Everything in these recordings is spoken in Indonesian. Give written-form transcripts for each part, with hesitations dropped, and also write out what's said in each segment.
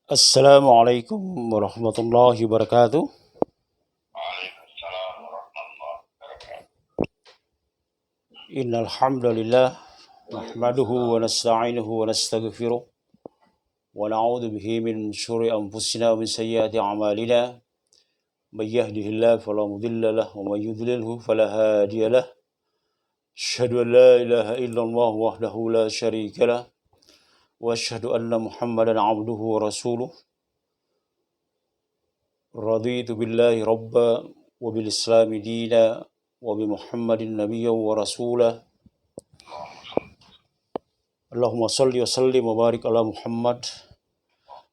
Assalamualaikum warahmatullahi wabarakatuh. Waalaikumsalam warahmatullahi wabarakatuh. Innal hamdalillah nahmaduhu wa nasta'inuhu wa nastaghfiruh wa na'udzu bihi min syururi anfusina wa min sayyiati a'malina. May yahdihillahu fala mudilla lahu wa may yudlilhu fala hadiya lahu. Asyhadu an la ilaha illallah wahdahu la syarika lah wa asyhadu anna Muhammadan 'abduhu wa rasuluh. Raditu billahi rabba wa bil islami dina wa bi Muhammadin nabiyyan wa rasulah. Allahumma salli wa sallim wa barik ala Muhammad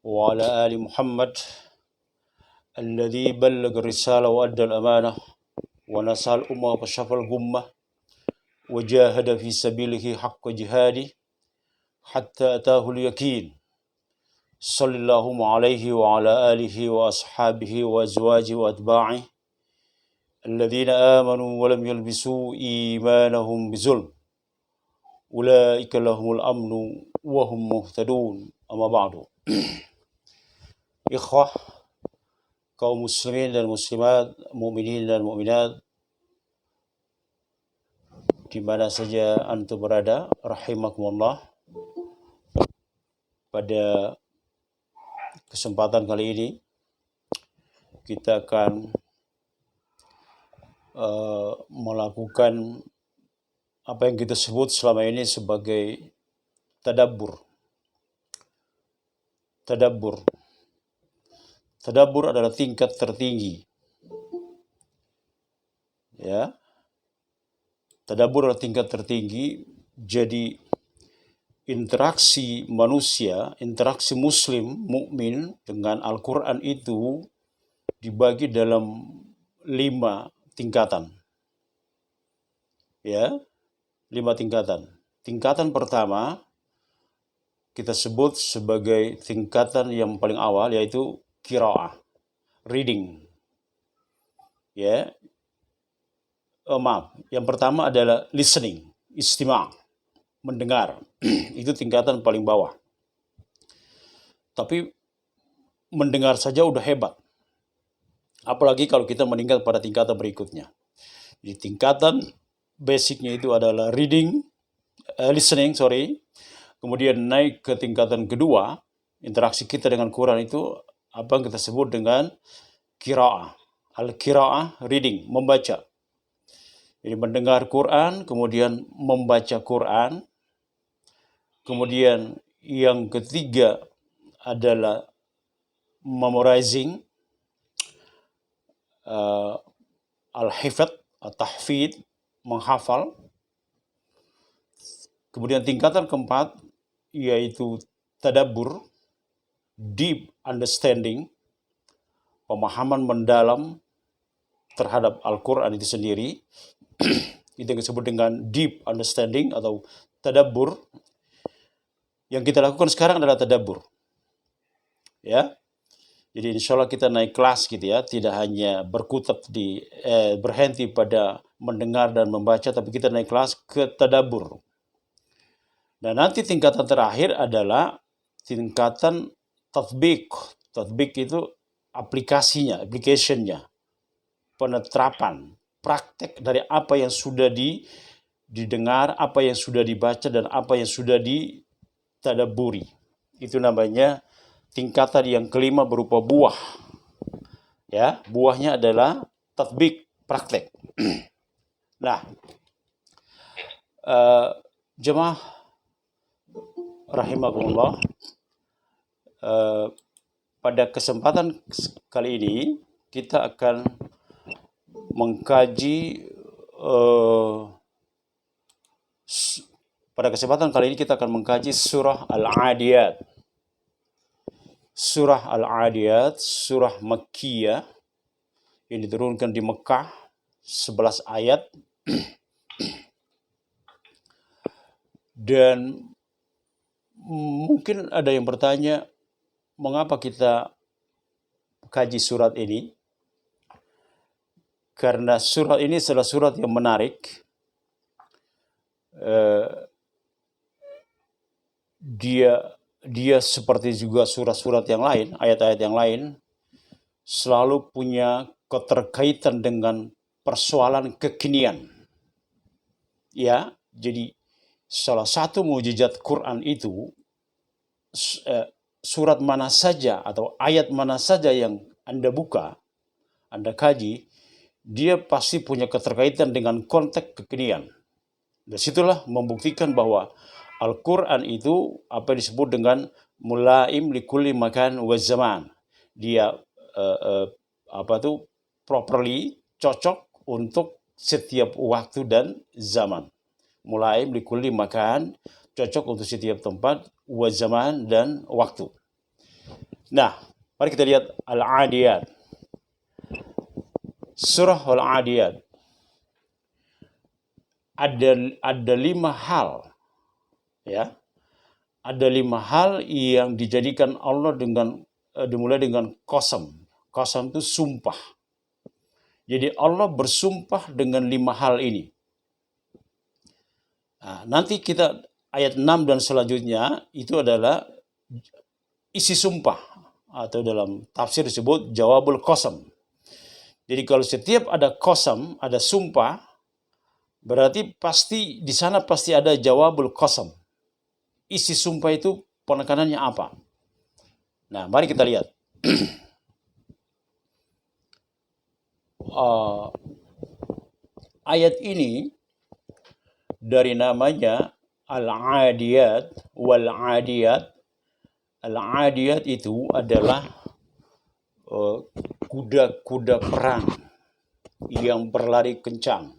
wa ala ali Muhammad alladhi ballaga risala wa adda al-amanah wa nasal umma wa syafal gummah wa jahada fi sabilihi haqqa jihadi hatta atahu al-yaqin. Sallallahu alaihi wa ala alihi wa ashabihi wa azwajihi wa atba'ihi alladhina amanu wa lam yalbisu imanahum bizulm. Ulaika lahumul amnu wa hum muhtadun. Amma ba'du. Ikhwah, kaum muslimin dan muslimat, mukminin dan mukminat di mana saja antum berada, rahimakumullah. Pada kesempatan kali ini kita akan melakukan apa yang kita sebut selama ini sebagai tadabbur. Tadabbur adalah tingkat tertinggi. Ya. Tadabbur adalah tingkat tertinggi. Jadi interaksi manusia, interaksi muslim, mukmin dengan Al-Quran itu dibagi dalam 5 tingkatan. Ya, 5 tingkatan. Tingkatan pertama kita sebut sebagai tingkatan yang paling awal, yaitu qiraah, reading. Ya, yang pertama adalah listening, istima', mendengar. Itu tingkatan paling bawah. Tapi mendengar saja udah hebat. Apalagi kalau kita meningkat pada tingkatan berikutnya. Di tingkatan basicnya itu adalah listening. Kemudian naik ke tingkatan kedua, interaksi kita dengan Quran itu apa yang kita sebut dengan qiraah. Al-qiraah, reading, membaca. Jadi mendengar Quran, kemudian membaca Quran. Kemudian yang ketiga adalah memorizing, al-hifdz, at-tahfidz, menghafal. Kemudian tingkatan keempat yaitu tadabbur, deep understanding, pemahaman mendalam terhadap Al-Quran itu sendiri. Itu yang disebut dengan deep understanding atau tadabbur. Yang kita lakukan sekarang adalah tadabbur. Ya. Jadi insya Allah kita naik kelas gitu ya, tidak hanya berhenti pada mendengar dan membaca, tapi kita naik kelas ke tadabbur. Dan nanti tingkatan terakhir adalah tingkatan tatbik. Tatbik itu application-nya, penerapan, praktek dari apa yang sudah didengar, apa yang sudah dibaca, dan apa yang sudah ditadabburi. Itu namanya tingkatan yang kelima berupa buah. Ya, buahnya adalah tatbik, praktek. Nah, jemaah rahimakumullah, pada kesempatan kali ini kita akan mengkaji surah Al-Adiyat. Surah Al-Adiyat, surah Makkiyah yang diturunkan di Mekah, 11 ayat. Dan mungkin ada yang bertanya, mengapa kita kaji surat ini? Karena surat ini adalah surat yang menarik. Dia dia seperti juga surat-surat yang lain, ayat-ayat yang lain, selalu punya keterkaitan dengan persoalan kekinian. Ya, jadi salah satu mukjizat Quran itu surat mana saja atau ayat mana saja yang Anda buka, Anda kaji, dia pasti punya keterkaitan dengan konteks kekinian. Dari situlah membuktikan bahwa Al-Quran itu apa yang disebut dengan mulaim likulli makan wa zaman. Dia properly cocok untuk setiap waktu dan zaman. Mulaim likulli makan, cocok untuk setiap tempat, wa zaman dan waktu. Nah, mari kita lihat Al-Adiyat. Surah Al-Adiyat. Ada 5 hal, ya, ada 5 hal yang dijadikan Allah dimulai dengan qasam. Qasam itu sumpah. Jadi Allah bersumpah dengan 5 hal ini. Nah, nanti kita ayat 6 dan selanjutnya itu adalah isi sumpah, atau dalam tafsir disebut jawabul qasam. Jadi kalau setiap ada qasam, ada sumpah, berarti pasti di sana pasti ada jawabul qasam. Isi sumpah itu penekanannya apa? Nah, mari kita lihat. Ayat ini dari namanya Al-Adiyat wal Adiyat. Al-Adiyat itu adalah kuda-kuda perang yang berlari kencang.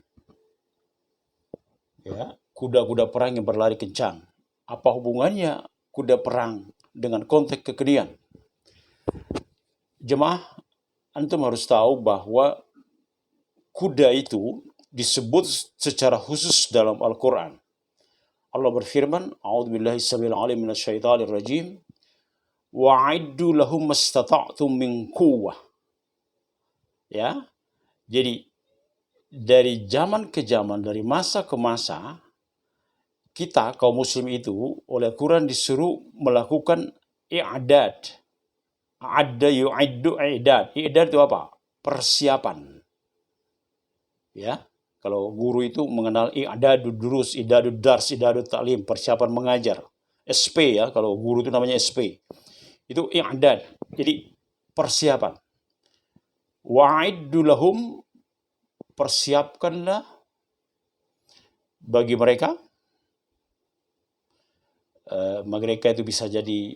Ya, kuda-kuda perang yang berlari kencang. Apa hubungannya kuda perang dengan konteks kekinian? Jemaah, antum harus tahu bahwa kuda itu disebut secara khusus dalam Al-Quran. Allah berfirman, A'udzubillahi samil alim minasyaitonir rajim, wa'iddu lahum mastata'tum min quwwah. Ya, jadi dari zaman ke zaman, dari masa ke masa, kita kaum muslim itu oleh Quran disuruh melakukan i'dad. Ada yu'iddu i'dad. I'dad itu apa? Persiapan. Ya, kalau guru itu mengenal i'dadud durus, i'dadud dars, i'dadud ta'lim, persiapan mengajar. SP ya, kalau guru itu namanya SP. Itu i'dad. Jadi persiapan. Wa'iddu lahum, persiapkanlah bagi mereka. Mereka itu bisa jadi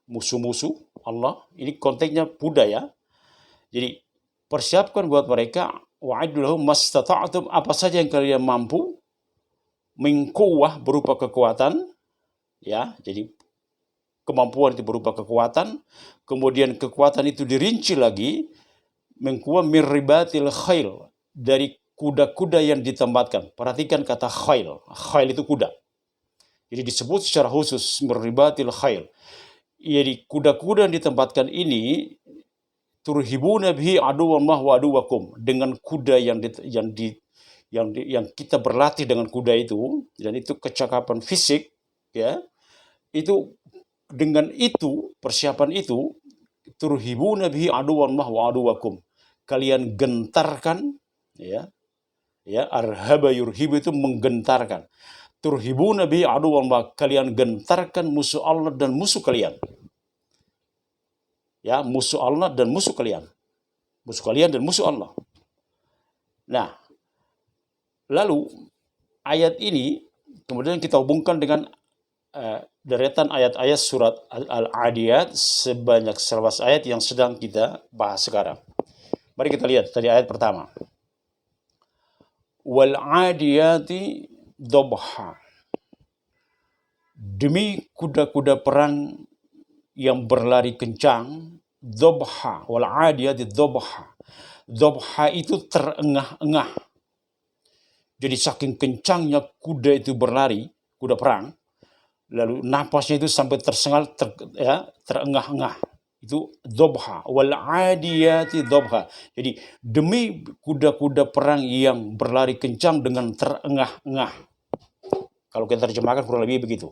musuh-musuh Allah. Ini konteksnya budaya. Jadi persiapkan buat mereka, wa'iddu lahum mastata'tum, apa saja yang kalian mampu, min quwwah berupa kekuatan, ya. Jadi kemampuan itu berupa kekuatan, kemudian kekuatan itu dirinci lagi, min quwwah min ribatil khail, dari kuda-kuda yang ditempatkan. Perhatikan kata khail. Khail itu kuda. Jadi disebut secara khusus meribatil khail. Jadi kuda-kuda yang ditempatkan ini turhibuna bihi aduwallah wa aduwakum, dengan kuda yang kita berlatih dengan kuda itu, dan itu kecakapan fisik, ya. Itu dengan itu, persiapan itu, turhibuna bihi aduwallah wa aduwakum, kalian gentarkan, ya. Ya, arhaba yurhibu itu menggentarkan. Turhibuna bi aduwallah, kalian gentarkan musuh Allah dan musuh kalian. Ya, musuh Allah dan musuh kalian. Musuh kalian dan musuh Allah. Nah, lalu ayat ini kemudian kita hubungkan dengan deretan ayat-ayat surat Al-Adiyat sebanyak 11 ayat yang sedang kita bahas sekarang. Mari kita lihat tadi ayat pertama. Wal adiyati dobha, demi kuda-kuda perang yang berlari kencang, dobha, wal adiyati dobha. Dobha itu terengah-engah. Jadi saking kencangnya kuda itu berlari, kuda perang, lalu napasnya itu sampai tersengal, terengah-engah. Itu dobha, wal adiyati dobha. Jadi demi kuda-kuda perang yang berlari kencang dengan terengah-engah. Kalau kita terjemahkan kurang lebih begitu.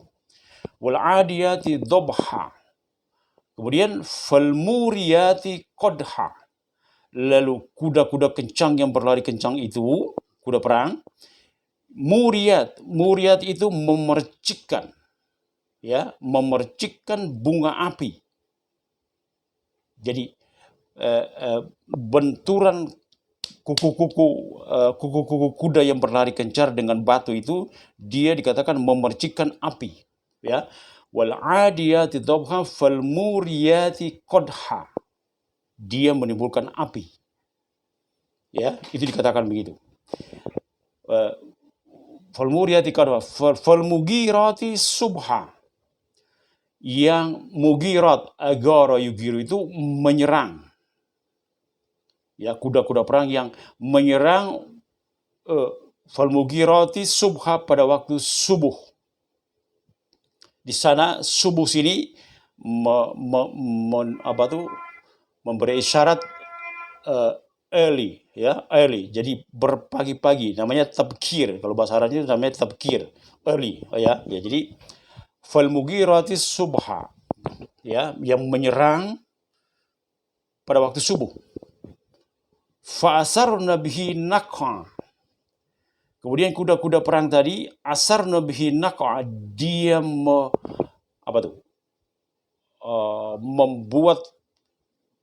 wal adiyati dhabha. Kemudian fal muriyati qadha. Lalu kuda-kuda kencang yang berlari kencang itu, kuda perang. Muriyat itu memercikkan, ya, memercikkan bunga api. Jadi benturan kuku-kuku kuda yang berlari kencang dengan batu itu, dia dikatakan memercikkan api, ya. Wal adiyati dhabha fal muriyati qadha. Dia menimbulkan api, ya, itu dikatakan begitu. Fal muriyati qadha fal mugirati subha. Yang mugirat, agara yugiru itu menyerang, ya, kuda-kuda perang yang menyerang. Fal mugirati subha pada waktu subuh. Di sana subuh sini memberi isyarat early, ya, early. Jadi berpagi-pagi, namanya tabkir. Kalau bahasa Arabnya namanya tabkir, early, ya. Jadi fal mugirati subha, ya, yang menyerang pada waktu subuh. Fa asarna bihi naq'a. Kemudian kuda-kuda perang tadi, asarna bihi naq'a, dia membuat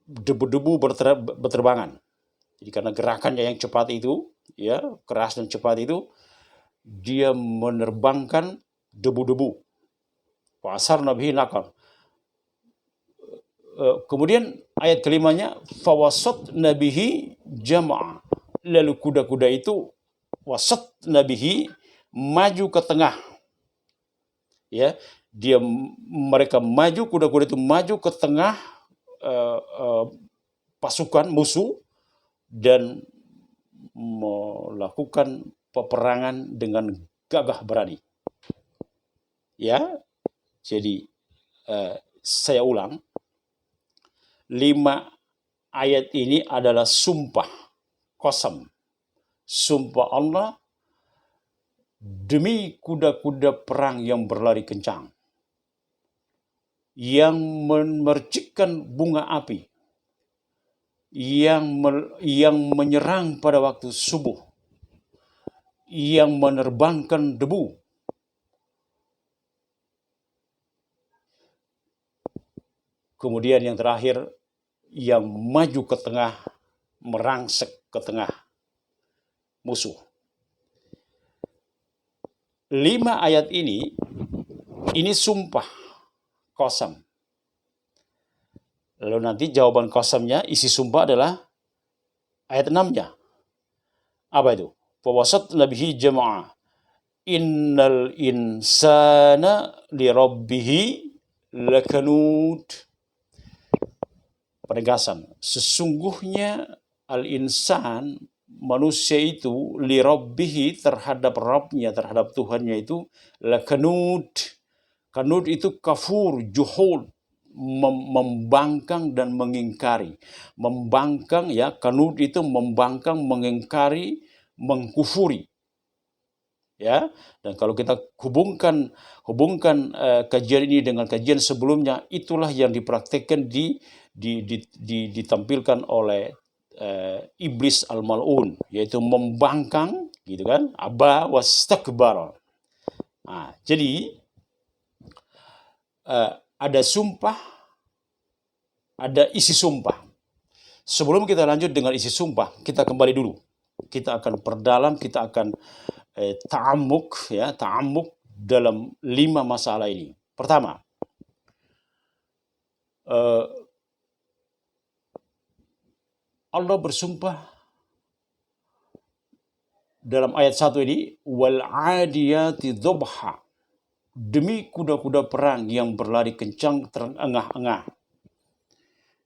debu-debu berterbangan. Jadi karena gerakannya yang cepat itu, ya, keras dan cepat itu, dia menerbangkan debu-debu. Fa asarna bihi naq'a. Kemudian ayat kelimanya, fawasat nabihi jama'a. Lalu kuda-kuda itu wasat nabihi, maju ke tengah, ya. Mereka maju, kuda-kuda itu maju ke tengah pasukan musuh dan melakukan peperangan dengan gagah berani, ya. Jadi saya ulang, 5 ayat ini adalah sumpah, qasam, sumpah Allah demi kuda-kuda perang yang berlari kencang, yang memercikkan bunga api, yang menyerang pada waktu subuh, yang menerbangkan debu. Kemudian yang terakhir, yang maju ke tengah, merangsek ke tengah musuh. 5 ayat ini sumpah, qasam. Lalu nanti jawaban qasamnya, isi sumpah adalah ayat 6-nya. Apa itu? Fawasatna bihi jama'a. Innal insana lirabbihi lakanud. Penegasan, sesungguhnya al-insan, manusia itu, lirabbihi, terhadap Rabbnya, terhadap Tuhannya itu, lakanud. Kanud itu kafur, juhud, membangkang dan mengingkari. Membangkang, ya, kanud itu membangkang, mengingkari, mengkufuri, ya. Dan kalau kita hubungkan kajian ini dengan kajian sebelumnya, itulah yang dipraktikkan ditampilkan oleh iblis al-mal'un, yaitu membangkang, gitu kan, aba wastakbara. Nah, jadi ada sumpah, ada isi sumpah. Sebelum kita lanjut dengan isi sumpah, kita kembali dulu. Kita akan perdalam, kita akan ta'amuk dalam 5 masalah ini. Pertama, Allah bersumpah dalam ayat 1 ini, wal adiyati dhabha, demi kuda-kuda perang yang berlari kencang terengah-engah.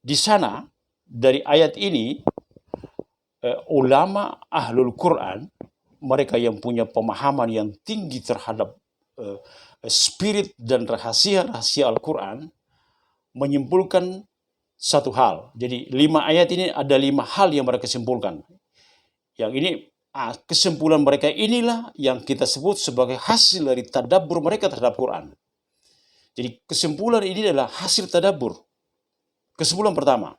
Di sana, dari ayat ini, ulama ahlul Quran, mereka yang punya pemahaman yang tinggi terhadap spirit dan rahasia-rahasia Al-Quran, menyimpulkan satu hal. Jadi 5 ayat ini ada 5 hal yang mereka simpulkan. Yang ini, kesimpulan mereka inilah yang kita sebut sebagai hasil dari tadabbur mereka terhadap Quran. Jadi kesimpulan ini adalah hasil tadabbur. Kesimpulan pertama.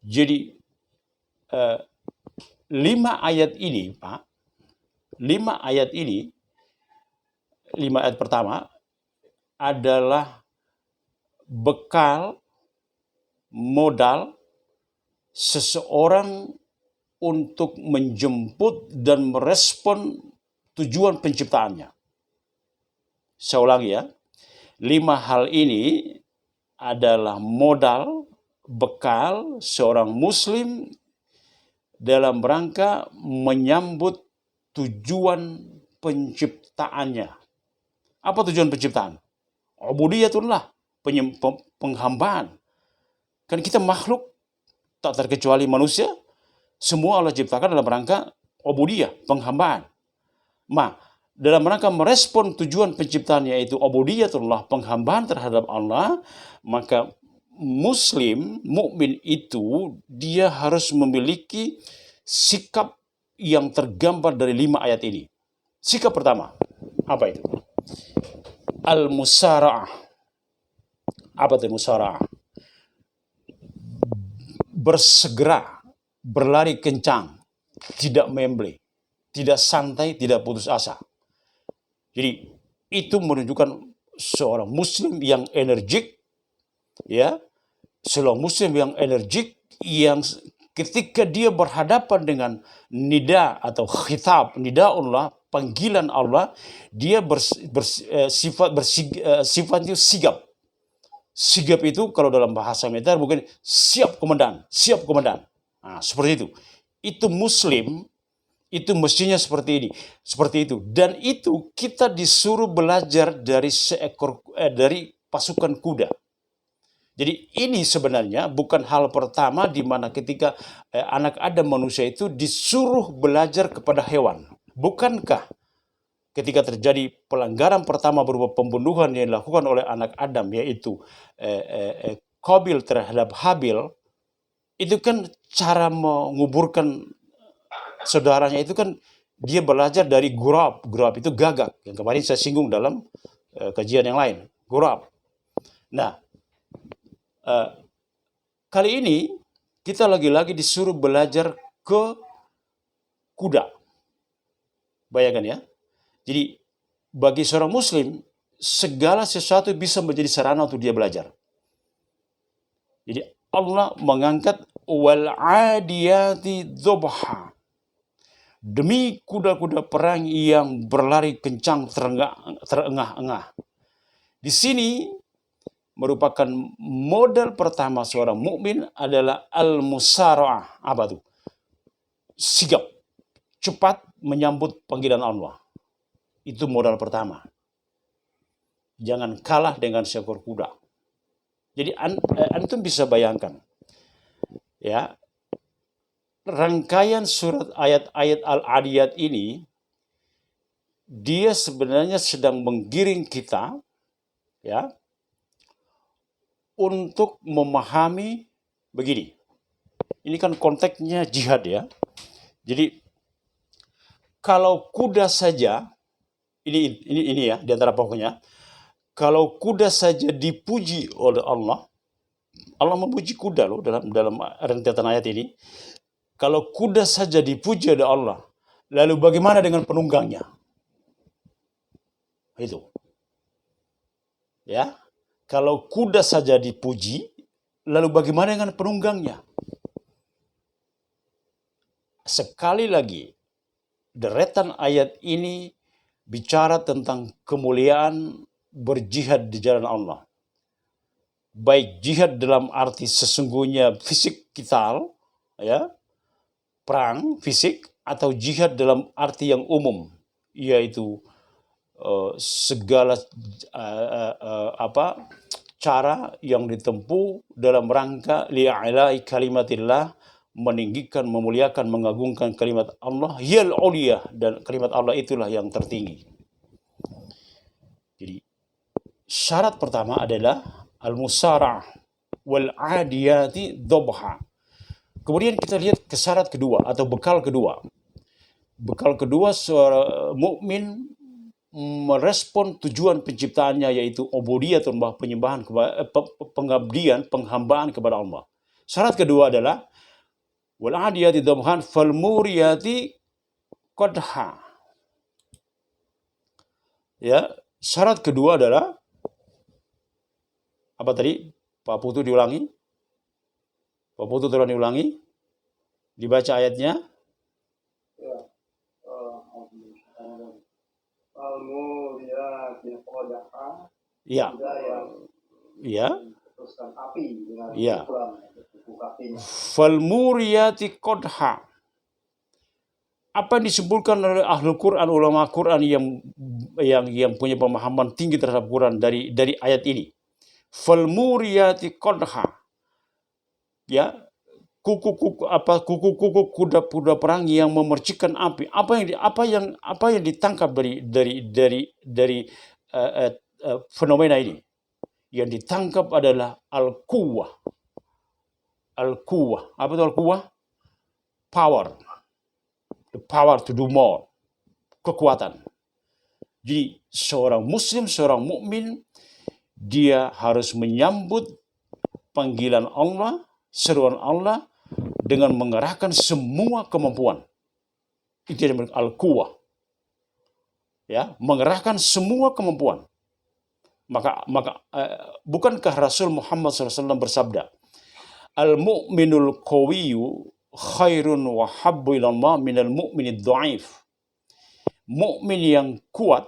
Jadi 5 ayat ini, Pak, 5 ayat ini, 5 ayat pertama adalah bekal modal seseorang untuk menjemput dan merespon tujuan penciptaannya. Saya ulangi ya, 5 hal ini adalah modal bekal seorang muslim dalam rangka menyambut tujuan penciptaannya. Apa tujuan penciptaan? Ubudiyatullah, penghambaan. Kan kita makhluk tak terkecuali manusia, semua Allah ciptakan dalam rangka ubudiyah, penghambaan. Dalam rangka merespon tujuan penciptaannya yaitu ubudiyatullah, penghambaan terhadap Allah, maka muslim, mukmin itu dia harus memiliki sikap yang tergambar dari 5 ayat ini. Sikap pertama, apa itu? Al-musara'ah. Apa itu musara'ah? Bersegera, berlari kencang, tidak membeli, tidak santai, tidak putus asa. Jadi itu menunjukkan seorang muslim yang energik, ya, seorang muslim yang energik, yang ketika dia berhadapan dengan nida atau khitab, nida Allah, panggilan Allah, dia sifatnya sigap. Sigap itu kalau dalam bahasa militer mungkin siap komandan, siap komandan. Nah, seperti itu. Itu muslim, itu mestinya seperti ini, seperti itu. Dan itu kita disuruh belajar dari dari pasukan kuda. Jadi ini sebenarnya bukan hal pertama di mana ketika anak Adam manusia itu disuruh belajar kepada hewan. Bukankah ketika terjadi pelanggaran pertama berupa pembunuhan yang dilakukan oleh anak Adam, yaitu Qabil terhadap Habil, itu kan cara menguburkan saudaranya itu kan dia belajar dari gurab. Gurab itu gagak, yang kemarin saya singgung dalam kajian yang lain. Gurab. Nah, kali ini kita lagi-lagi disuruh belajar ke kuda. Bayangkan ya. Jadi bagi seorang muslim, segala sesuatu bisa menjadi sarana untuk dia belajar. Jadi Allah mengangkat wal adiyati dzubha. Demi kuda-kuda perang yang berlari kencang terengah-engah. Di sini merupakan modal pertama seorang mukmin adalah al-musara'ah. Apa itu? Sigap, cepat menyambut panggilan Allah. Itu modal pertama. Jangan kalah dengan seekor kuda. Jadi antum bisa bayangkan, ya, rangkaian surat ayat-ayat Al-Adiyat ini, dia sebenarnya sedang menggiring kita, ya, untuk memahami begini. Ini kan konteksnya jihad ya. Jadi kalau kuda saja, ini ya di antara pokoknya, kalau kuda saja dipuji oleh Allah, Allah memuji kuda loh dalam rentetan ayat ini. Kalau kuda saja dipuji oleh Allah, lalu bagaimana dengan penunggangnya? Itu. Ya. Kalau kuda saja dipuji, lalu bagaimana dengan penunggangnya? Sekali lagi, deretan ayat ini bicara tentang kemuliaan berjihad di jalan Allah. Baik jihad dalam arti sesungguhnya fisik kital, ya, perang fisik, atau jihad dalam arti yang umum, yaitu segala cara yang ditempuh dalam rangka li'ilai kalimatillah, meninggikan, memuliakan, mengagungkan kalimat Allah, yal uliyah, dan kalimat Allah itulah yang tertinggi. Jadi syarat pertama adalah al-musara' wal adiyati dzubha. Kemudian kita lihat ke syarat kedua atau bekal kedua. Bekal kedua seorang mukmin merespon tujuan penciptaannya, yaitu ubudiyatun, penyembahan, pengabdian, penghambaan kepada Allah. Syarat kedua adalah wal adiyati dhabhan fal muriyati qadha. Ya, syarat kedua adalah apa tadi? Pak Putu diulangi. Pak Putu tolong diulangi. Dibaca ayatnya. Ya. Ya. Ya. Fal muriyati qadha. Apa yang disebutkan oleh ahlul Quran, ulama Quran yang punya pemahaman tinggi terhadap Quran dari ayat ini. Fal muriyati qadha. Ya, kuku-kuku kuda perang yang memercikan api. Apa yang ditangkap dari fenomena ini? Yang ditangkap adalah al-quwwah. Al-quwwah. Apa itu al-quwwah? Power. The power to do more. Kekuatan. Jadi seorang muslim, seorang mukmin, dia harus menyambut panggilan Allah, seruan Allah dengan mengerahkan semua kemampuan. Itu yang disebut al-quwwah. Ya, mengerahkan semua kemampuan. Maka bukankah Rasul Muhammad SAW bersabda, al-mu'minul qawiyyu khairun wa habbu ilallah minal mu'minid dhaif. Mukmin yang kuat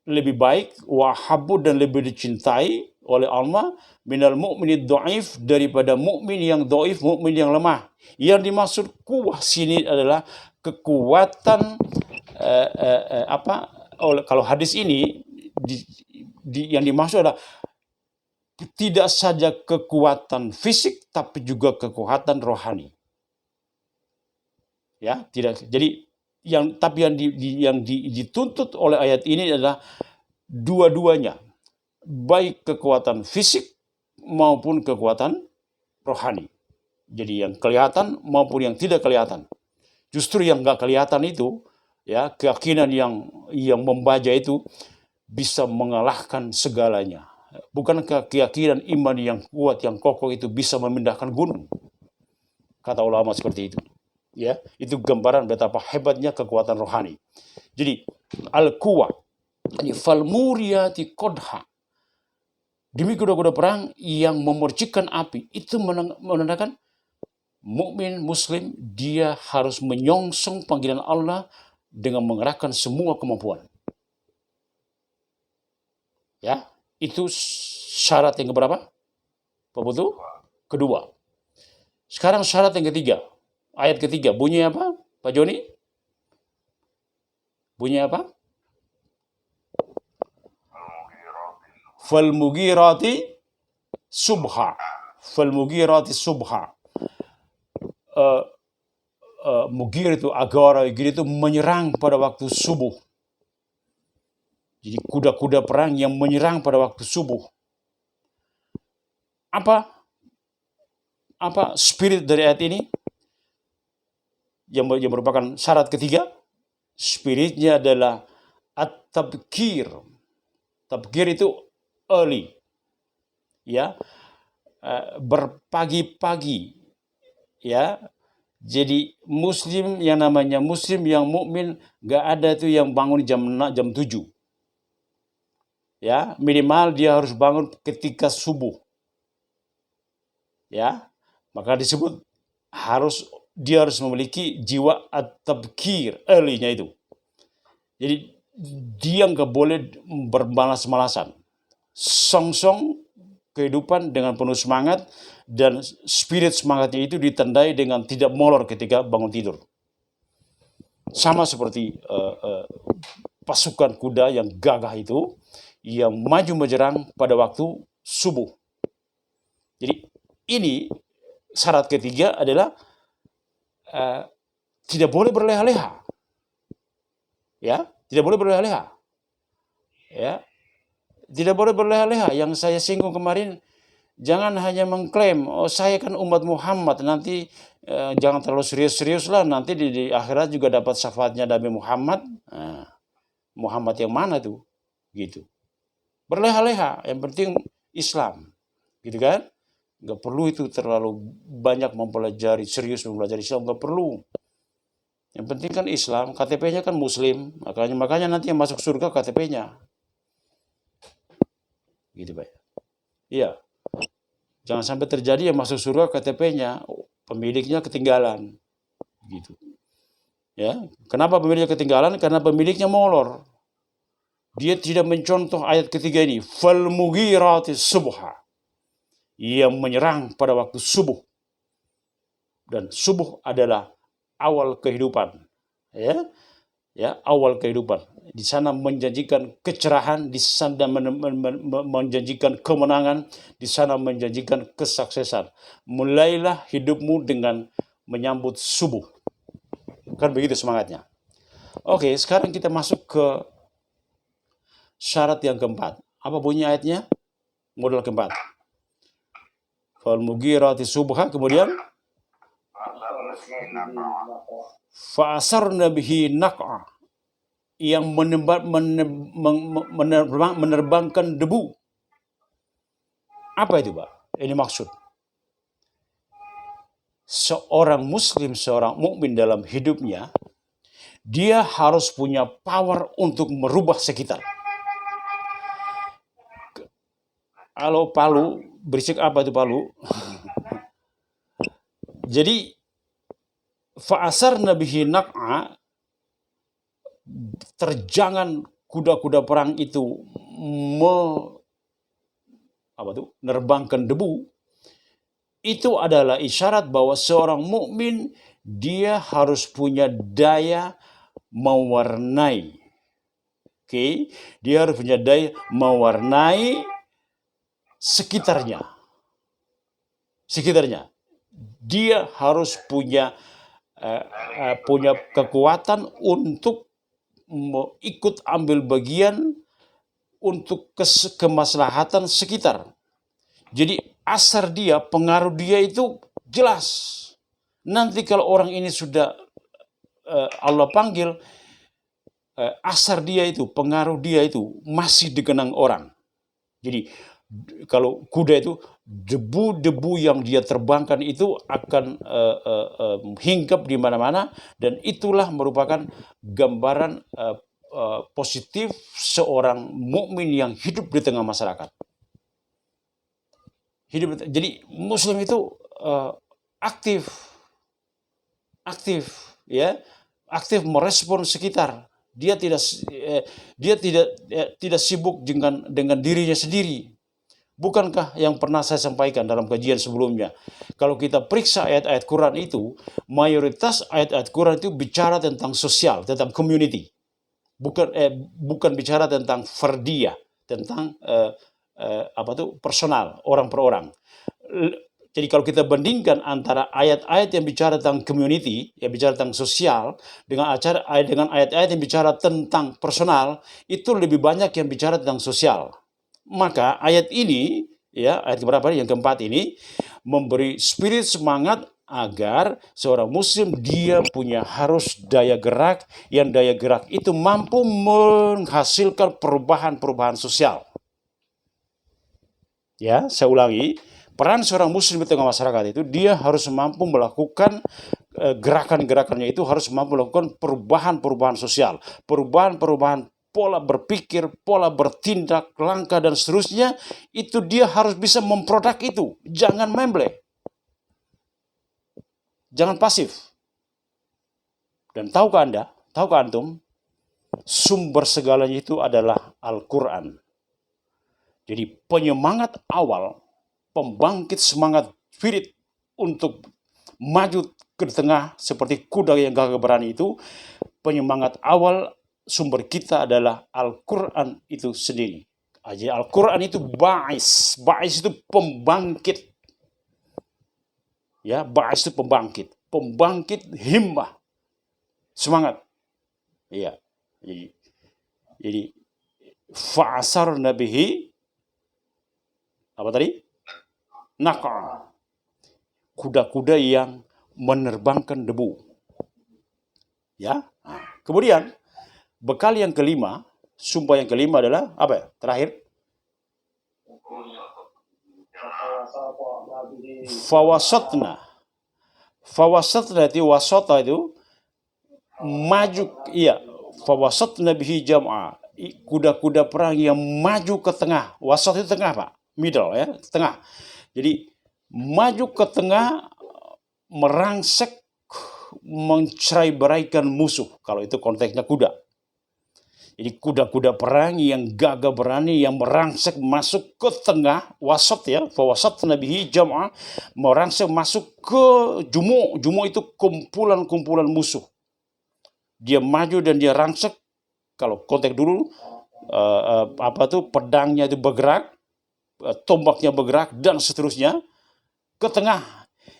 lebih baik, wa habbu, dan lebih dicintai oleh Allah, minal mu'minid dhaif, daripada mukmin yang dhaif, mukmin yang lemah. Yang dimaksud kuwah sini adalah kekuatan kalau hadis ini yang dimaksud adalah tidak saja kekuatan fisik tapi juga kekuatan rohani. Ya, tidak. Jadi yang dituntut oleh ayat ini adalah dua-duanya, baik kekuatan fisik maupun kekuatan rohani. Jadi yang kelihatan maupun yang tidak kelihatan. Justru yang nggak kelihatan itu, ya, keyakinan yang membaja itu bisa mengalahkan segalanya. Bukankah keyakinan iman yang kuat, yang kokoh itu bisa memindahkan gunung? Kata ulama seperti itu. Ya, itu gambaran betapa hebatnya kekuatan rohani. Jadi al-quwwah, ini fal muriyati qadha. Demi kuda-kuda perang yang memercikan api, itu menandakan mukmin muslim dia harus menyongsong panggilan Allah dengan mengerahkan semua kemampuan. Ya, itu syarat yang keberapa? Pak Putu? Kedua. Sekarang syarat yang ketiga. Ayat ketiga, bunyi apa, Pak Joni? Bunyi apa? Fal mughirati subha. Fal mughirati subha. Mughir itu agara, itu menyerang pada waktu subuh. Jadi kuda-kuda perang yang menyerang pada waktu subuh. Apa spirit dari ayat ini? Yang merupakan syarat ketiga. Spiritnya adalah at-tabkir. Tabkir itu early. Ya. Berpagi-pagi. Ya. Jadi muslim yang namanya muslim yang mukmin gak ada tuh yang bangun jam 7. Ya, minimal dia harus bangun ketika subuh. Ya. Maka disebut dia harus memiliki jiwa at-tabkir, early-nya itu. Jadi dia nggak boleh bermalas-malasan. Song-song kehidupan dengan penuh semangat, dan spirit semangatnya itu ditandai dengan tidak molor ketika bangun tidur. Sama seperti pasukan kuda yang gagah itu, yang maju menyerang pada waktu subuh. Jadi ini syarat ketiga adalah tidak boleh berleha-leha. Ya, tidak boleh berleha-leha. Ya. Tidak boleh berleha-leha. Yang saya singgung kemarin, jangan hanya mengklaim, oh saya kan umat Muhammad, nanti jangan terlalu serius-serius lah, nanti di akhirat juga dapat syafaatnya Nabi Muhammad. Nah, Muhammad yang mana tuh? Gitu. Berleha-leha, yang penting Islam. Gitu kan? Nggak perlu itu terlalu banyak mempelajari, serius mempelajari Islam, nggak perlu. Yang penting kan Islam, KTP-nya kan Muslim, makanya nanti yang masuk surga KTP-nya. Gitu Pak. Iya. Jangan sampai terjadi yang masuk surga KTP-nya, pemiliknya ketinggalan. Gitu. Ya, kenapa pemiliknya ketinggalan? Karena pemiliknya molor. Dia tidak mencontoh ayat ketiga ini, fal mughirati subha, yang menyerang pada waktu subuh. Dan subuh adalah awal kehidupan. Ya, awal kehidupan. Di sana menjanjikan kecerahan, di sana menjanjikan kemenangan, di sana menjanjikan kesuksesan. Mulailah hidupmu dengan menyambut subuh. Kan begitu semangatnya. Oke, sekarang kita masuk ke syarat yang keempat. Apa bunyi ayatnya? Modal keempat. Fal mughirati subha, kemudian fa'asarna bihi naq'a, yang menerbangkan debu. Apa itu, Pak? Ini maksud. Seorang muslim, seorang mukmin dalam hidupnya, dia harus punya power untuk merubah sekitar. Kalau palu, berisik apa itu palu? Jadi, fa'asarna bihi naq'a, terjangan kuda-kuda perang itu menerbangkan debu. Itu adalah isyarat bahwa seorang mukmin dia harus punya daya mewarnai. Oke, dia harus punya daya mewarnai sekitarnya. Dia harus punya kekuatan untuk ikut ambil bagian untuk kemaslahatan sekitar. Jadi asar dia, pengaruh dia itu jelas. Nanti kalau orang ini sudah Allah panggil, asar dia itu, pengaruh dia itu masih dikenang orang. Jadi kalau kuda itu, debu-debu yang dia terbangkan itu akan hinggap di mana-mana, dan itulah merupakan gambaran positif seorang mukmin yang hidup di tengah masyarakat. Jadi muslim itu aktif merespon sekitar. Dia tidak sibuk dengan dirinya sendiri. Bukankah yang pernah saya sampaikan dalam kajian sebelumnya, kalau kita periksa ayat-ayat Quran itu, mayoritas ayat-ayat Quran itu bicara tentang sosial, tentang community, bukan bicara tentang fardiyah, tentang personal, orang per orang. Jadi kalau kita bandingkan antara ayat-ayat yang bicara tentang community, yang bicara tentang sosial, dengan ayat-ayat yang bicara tentang personal, itu lebih banyak yang bicara tentang sosial. Maka ayat ini, ayat keberapa yang keempat ini, memberi spirit semangat agar seorang muslim dia harus daya gerak, yang daya gerak itu mampu menghasilkan perubahan sosial. Ya, saya ulangi, peran seorang muslim di tengah masyarakat itu, dia harus mampu melakukan gerakan-gerakannya itu harus mampu melakukan perubahan sosial, perubahan pola berpikir, pola bertindak, langkah dan seterusnya. Itu dia harus bisa memproduk itu. Jangan memble, jangan pasif. Dan tahukah antum, sumber segalanya itu adalah Al-Quran. Jadi penyemangat awal, pembangkit semangat spirit untuk maju ke tengah seperti kuda yang gagah berani itu, penyemangat awal sumber kita adalah Al-Quran itu sendiri. Jadi Al-Quran itu ba'is itu pembangkit. Ya, ba'is itu pembangkit himmah, semangat. Ya, jadi fa'asarna bihi, apa tadi? Naq'a, kuda-kuda yang menerbangkan debu. Ya, kemudian bekal yang kelima, sumpah yang kelima adalah apa ya? Terakhir, fawasatna. Fawasatna itu wasata itu maju, iya, fawasatna bihi jam'a. Kuda-kuda perang yang maju ke tengah. Wasat itu tengah, Pak. Middle ya, tengah. Jadi maju ke tengah, merangsek, mencerai-beraikan musuh. Kalau itu konteksnya kuda. Jadi kuda-kuda perang yang gagah berani, yang merangsek masuk ke tengah, wasat ya, fawasat nabihi jam'ah, merangsek masuk ke jumu'. Jumu' itu kumpulan-kumpulan musuh. Dia maju dan dia rangsek. Kalau konteks dulu, pedangnya itu bergerak, tombaknya bergerak, dan seterusnya, ke tengah.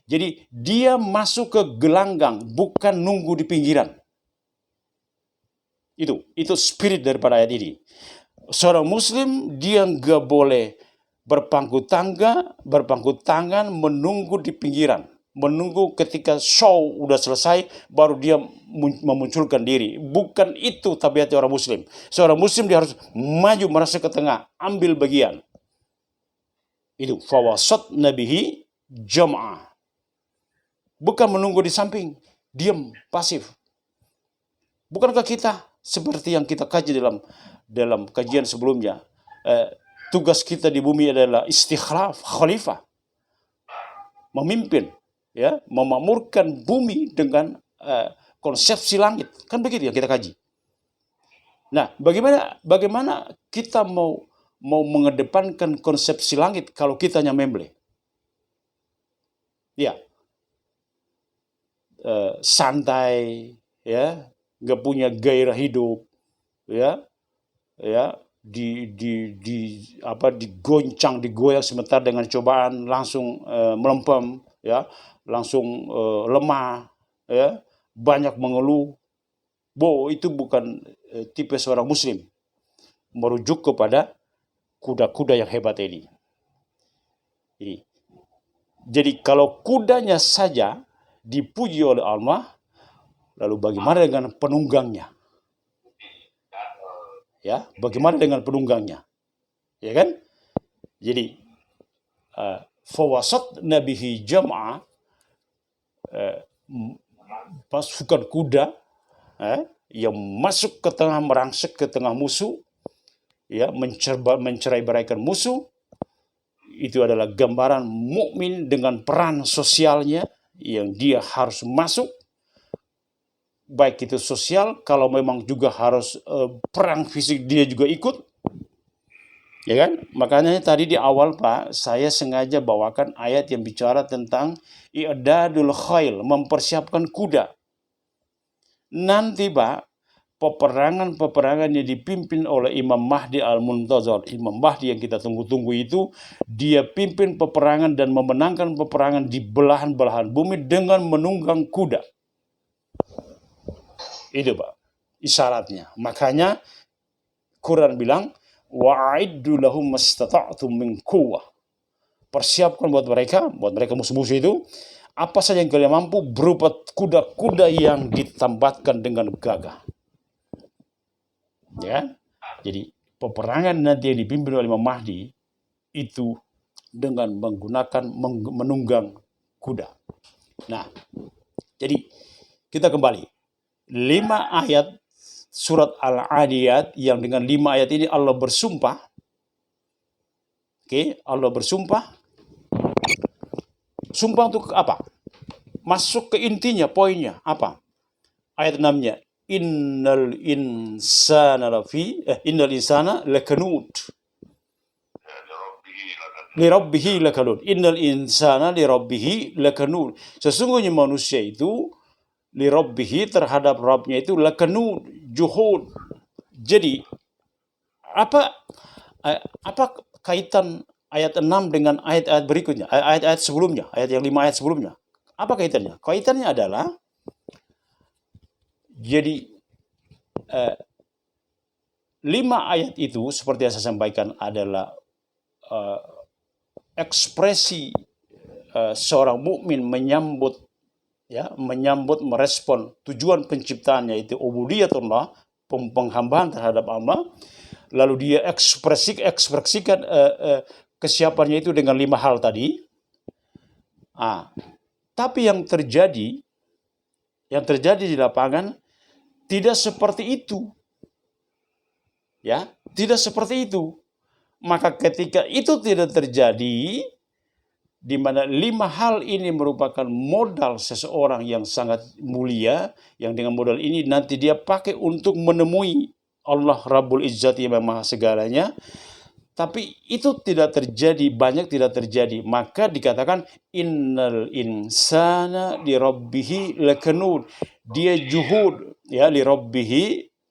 Jadi dia masuk ke gelanggang, bukan nunggu di pinggiran. Itu spirit daripada ayat ini. Seorang muslim dia nggak boleh berpangku tangan menunggu di pinggiran, menunggu ketika show udah selesai baru dia memunculkan diri. Bukan itu tabiat orang muslim. Seorang muslim dia harus maju, merasa ke tengah, ambil bagian. Itu fawasat nabihi jam'ah. Bukan menunggu di samping, diam, pasif. Bukankah kita seperti yang kita kaji dalam kajian sebelumnya, tugas kita di bumi adalah istikhlaf, khalifah, memimpin, ya, memakmurkan bumi dengan konsepsi langit. Kan begitu yang kita kaji. Nah, bagaimana kita mau mengedepankan konsepsi langit kalau kita hanya memble? Ya, santai, ya, nggak punya gairah hidup, ya digoncang, digoyang sebentar dengan cobaan langsung melempem, ya, langsung lemah, ya, banyak mengeluh. Itu bukan tipe seorang muslim. Merujuk kepada kuda-kuda yang hebat ini. Jadi kalau kudanya saja dipuji oleh Allah, lalu bagaimana dengan penunggangnya? Ya, bagaimana dengan penunggangnya? Ya kan? Jadi fawasat nabihi jam'ah, pasukan kuda yang masuk ke tengah, merangsek ke tengah musuh, ya, mencerai-beraikan musuh. Itu adalah gambaran mukmin dengan peran sosialnya yang dia harus masuk. Baik itu sosial, kalau memang juga harus perang fisik dia juga ikut, ya kan? Makanya tadi di awal, Pak, saya sengaja bawakan ayat yang bicara tentang i'dadul khail, mempersiapkan kuda. Nanti, Pak, peperangan yang dipimpin oleh Imam Mahdi al-Muntazar, Imam Mahdi yang kita tunggu-tunggu itu, dia pimpin peperangan dan memenangkan peperangan di belahan-belahan bumi dengan menunggang kuda. Itu, Pak, isyaratnya. Makanya Quran bilang, wa'iddu lahum mastata'tum min quwwah. Persiapkan buat mereka musuh-musuh itu, apa saja yang kalian mampu berupa kuda-kuda yang ditambatkan dengan gagah. Ya, jadi peperangan nanti yang dipimpin oleh Imam Mahdi itu dengan menggunakan menunggang kuda. Nah, jadi kita kembali. 5 ayat surat Al-Adiyat, yang dengan 5 ayat ini Allah bersumpah. Allah bersumpah. Sumpah untuk apa? Masuk ke intinya, poinnya apa? Ayat 6-nya, innal insana lakanud lirabbihi lakanud. Innal insana lirabbihi lakanud. Sesungguhnya manusia itu lirabbihi, terhadap Rabbnya itu lakanud, juhud. Jadi apa kaitan ayat 6 dengan ayat-ayat berikutnya, ayat-ayat sebelumnya, ayat yang 5 ayat sebelumnya? Apa kaitannya? Kaitannya adalah, jadi 5 ayat itu seperti yang saya sampaikan adalah ekspresi seorang mukmin menyambut, merespon tujuan penciptaannya, itu ubudiyatullah, penghambaan terhadap Allah, lalu dia ekspresikan kesiapannya itu dengan 5 hal tadi. Tapi yang terjadi di lapangan tidak seperti itu. Ya, tidak seperti itu. Maka ketika itu tidak terjadi, di mana 5 hal ini merupakan modal seseorang yang sangat mulia, yang dengan modal ini nanti dia pakai untuk menemui Allah Rabbul Izzat yang Maha segalanya. Tapi itu tidak terjadi, banyak tidak terjadi. Maka dikatakan innal insana li rabbihi lakanud. Dia juhud, ya, li rabbihi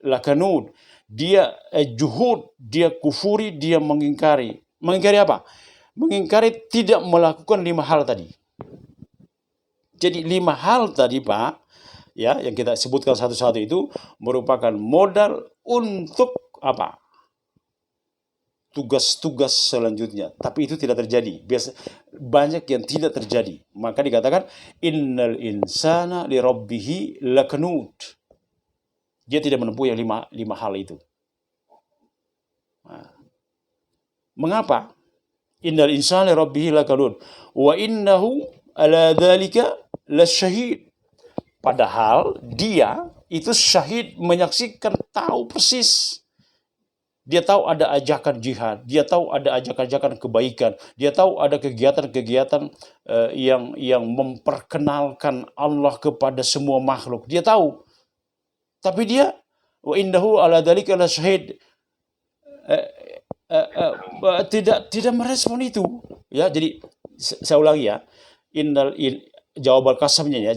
lakanud. Dia juhud, dia kufuri, dia mengingkari. Mengingkari apa? Mengingkari tidak melakukan 5 hal tadi. Jadi 5 hal tadi, Pak, ya, yang kita sebutkan satu-satu itu merupakan modal untuk apa? Tugas-tugas selanjutnya. Tapi itu tidak terjadi. Banyak yang tidak terjadi. Maka dikatakan innal insana li rabbihi lakanud. Dia tidak menempuh yang 5 hal itu. Mengapa? Innal insana li rabbihi lakanud wa innahu ala dzalika lasyahid. Padahal dia itu syahid, menyaksikan, tahu persis. Dia tahu ada ajakan jihad, dia tahu ada ajakan-ajakan kebaikan, dia tahu ada kegiatan-kegiatan yang memperkenalkan Allah kepada semua makhluk. Dia tahu. Tapi dia wa innahu ala dzalika lasyahid, tidak merespon itu. Ya, jadi saya ulangi ya. Jawaban kasamnya ya,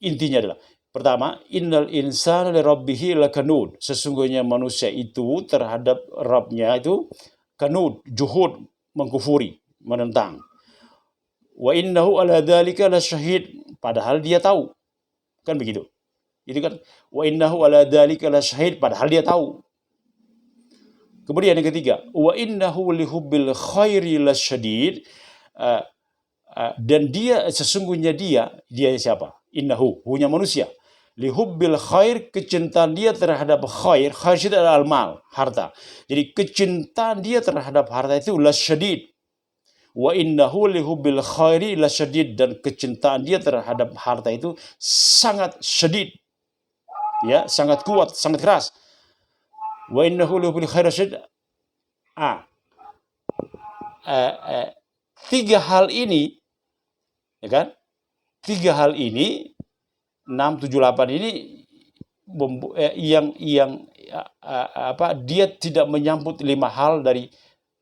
intinya adalah pertama, innal insana li rabbihi lakanud. Sesungguhnya manusia itu terhadap Rabbnya itu kanud, juhud, mengkufuri, menentang. Wa innahu ala dzalika lasyahid. Padahal dia tahu. Kan begitu. Itu kan wa innahu ala dzalika lasyahid, padahal dia tahu. Kemudian yang ketiga, wa innahu lihubbil khairi lasyadid. Dan dia sesungguhnya dia siapa? Innahu, hunya manusia. Lihubbil khair, kecintaan dia terhadap khair itu adalah al-mal, harta. Jadi kecintaan dia terhadap harta itu lasyadid. Wa innahu lihubbil khairi lasyadid, dan kecintaan dia terhadap harta itu sangat syadid. Ya, sangat kuat, sangat keras. Wa innahu lihubbil khairi lasyadid. 3 hal ini, ya kan? 3 hal ini 6, 7, 8 ini dia tidak menyambut 5 hal dari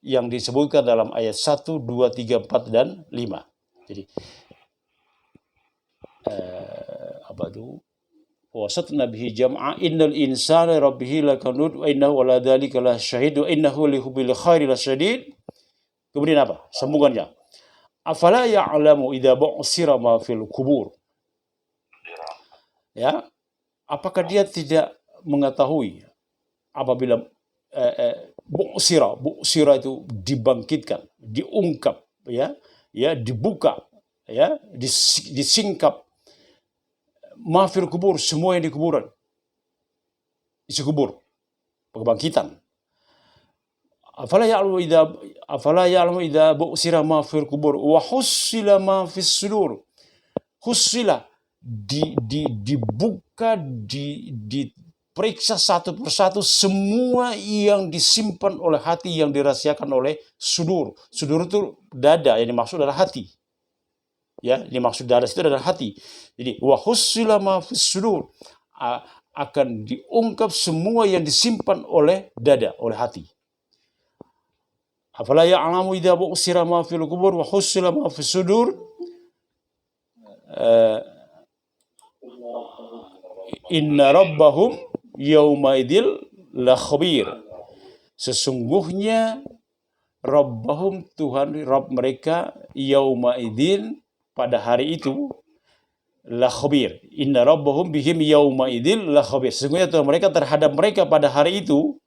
yang disebutkan dalam ayat 1, 2, 3, 4 dan 5. Jadi wasatna bihi jam'a innal insana rabbihi lakanud wa innahu ala dzalika lasyahid wa innahu lihubbil khairi lasyadid. Kemudian apa? Sambungannya. Afala ya'lamu idza bu'sira ma fil kubur. Ya, apakah dia tidak mengetahui apabila bu'sira itu dibangkitkan, diungkap, ya, dibuka, ya, disingkap, ma fil kubur, semua yang di kuburan, isi kubur, kebangkitan. Afala ya'lamu idza bu'sira ma fil kubur wa hussila ma fis sudur. Hussila, dibuka, diperiksa satu persatu semua yang disimpan oleh hati, yang dirahasiakan oleh sudur. Sudur itu dada, yang dimaksud adalah hati. Ya, yang dimaksud dada itu adalah hati. Jadi wa hussila ma fis sudur, akan diungkap semua yang disimpan oleh dada, oleh hati. Afala ya'lamu idza bu'sira ma fil qubur wa hussila ma fis sudur. Inna rabbahum yawma idil la khabir. Sesungguhnya Rabbahum, Tuhan Rabb mereka, yawma idin, pada hari itu, la khabir. Inna rabbahum bihim yawma idil la khabir. Sesungguhnya Tuhan mereka terhadap mereka pada hari itu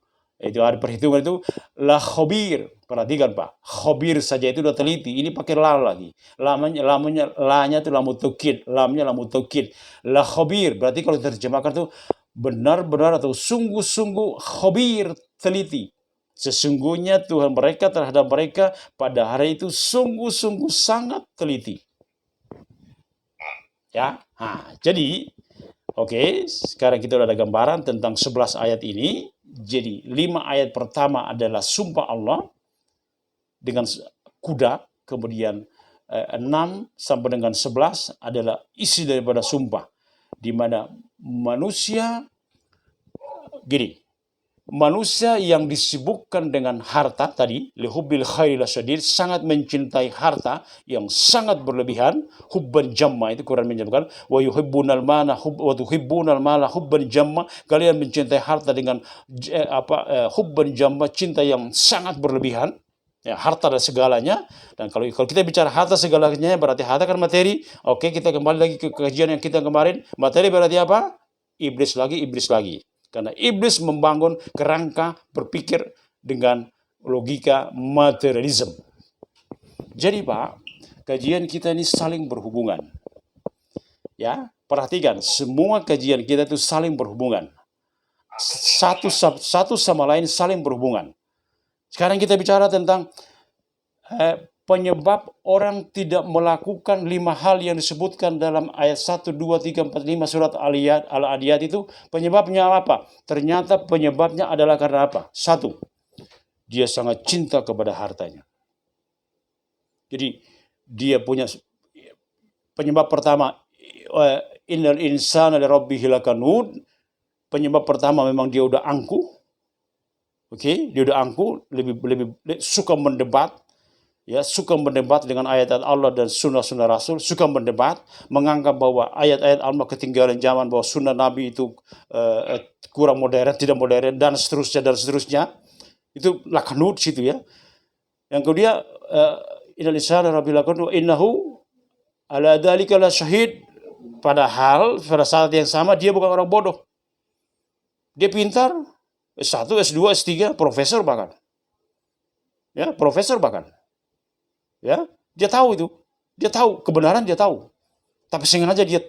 hari perhitungan itu, la khabir. Perhatikan Pak, khabir saja itu udah teliti. Ini pakai la lagi. La-nya itu lamu taukid, lamnya lamu taukid. La khabir, berarti kalau diterjemahkan itu benar-benar atau sungguh-sungguh khabir, teliti. Sesungguhnya Tuhan mereka terhadap mereka pada hari itu sungguh-sungguh sangat teliti. Ya, jadi oke, sekarang kita udah ada gambaran tentang 11 ayat ini. Jadi 5 ayat pertama adalah sumpah Allah dengan kuda, kemudian 6 sampai dengan 11 adalah isi daripada sumpah, di mana manusia yang disibukkan dengan harta tadi, lihubbil khairi lasyadid, sangat mencintai harta yang sangat berlebihan, hubban jamma, itu Quran menyebutkan, wa yuhibbunal mala wa tuhibbunal mala hubban jamma, kalian mencintai harta dengan hubban jamma, cinta yang sangat berlebihan. Ya, harta dan segalanya. Dan kalau kita bicara harta segalanya, berarti harta kan materi. Oke, kita kembali lagi ke kajian yang kita kemarin. Materi berarti apa? Iblis lagi. Karena iblis membangun kerangka berpikir dengan logika materialisme. Jadi Pak, kajian kita ini saling berhubungan. Ya, perhatikan, semua kajian kita itu saling berhubungan. Satu sama lain saling berhubungan. Sekarang kita bicara tentang penyebab orang tidak melakukan 5 hal yang disebutkan dalam ayat 1, 2, 3, 4, 5 surat Al-Adiyat itu. Penyebabnya apa? Ternyata penyebabnya adalah karena apa? 1, dia sangat cinta kepada hartanya. Jadi dia punya penyebab pertama, innal insana lirabbihi lakanud. Penyebab pertama memang dia udah angkuh. Oke, dia udah angkuh, lebih suka mendebat. Ya, suka mendebat dengan ayat-ayat Allah dan sunnah-sunnah Rasul, suka mendebat, menganggap bahwa ayat-ayat Allah ketinggalan zaman, bahwa sunnah Nabi itu kurang modern, tidak modern, dan seterusnya. Itu lakanut situ ya. Yang kedua, innal insana rabbil lakanud innahu ala dzalika la syahid. Padahal pada saat yang sama dia bukan orang bodoh. Dia pintar, S1, S2, S3, profesor bahkan. Ya, profesor bahkan. Ya, dia tahu itu. Dia tahu kebenaran, dia tahu. Tapi sengaja dia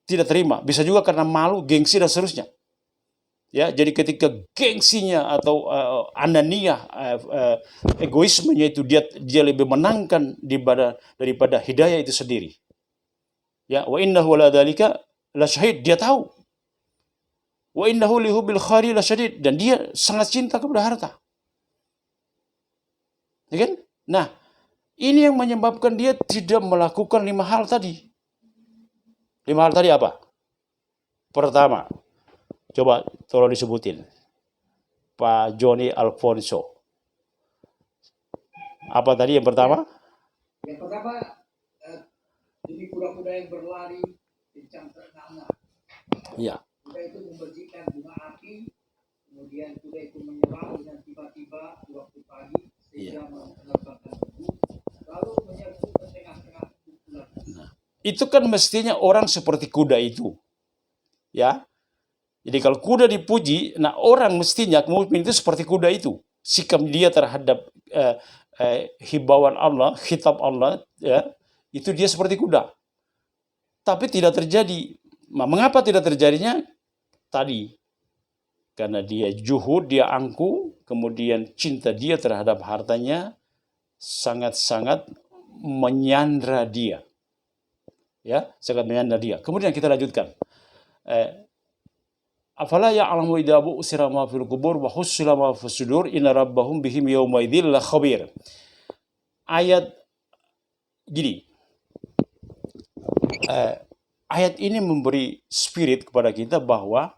tidak terima. Bisa juga karena malu, gengsi dan seterusnya. Ya, jadi ketika gengsinya atau ananiyah, egoismenya itu dia lebih menangkan daripada hidayah itu sendiri. Ya, wa innahu la dzalika la syahid, dia tahu. Wa innahu lihubbil khairi lasyadid, dan dia sangat cinta kepada harta. Ya kan? Nah, ini yang menyebabkan dia tidak melakukan 5 hal tadi. 5 hal tadi apa? Pertama, coba tolong disebutin. Pak Joni Alfonso. Apa tadi yang pertama? Yang pertama, jadi kuda-kuda yang berlari kencang ternganga. Iya. Kuda itu membersihkan bunga api, kemudian kuda itu menyerang dengan tiba-tiba di waktu pagi sehingga menerbangkan debu, lalu menyerbu ke tengah-tengah bulan. Nah, itu kan mestinya orang seperti kuda itu, ya. Jadi kalau kuda dipuji, nah orang mestinya mukmin itu seperti kuda itu. Sikap dia terhadap hibauan Allah, khitab Allah, ya, itu dia seperti kuda. Tapi tidak terjadi. Mengapa tidak terjadinya? Tadi, karena dia juhud, dia angkuh, kemudian cinta dia terhadap hartanya sangat-sangat menyandra dia. Ya, sangat menyandra dia. Kemudian kita lanjutkan. Afala ya'lamu idza bu'sira ma fil qubur wa hussila ma fis sudur inna rabbahum bihim yawma idzil khabir. Ayat gini. Ayat ini memberi spirit kepada kita bahwa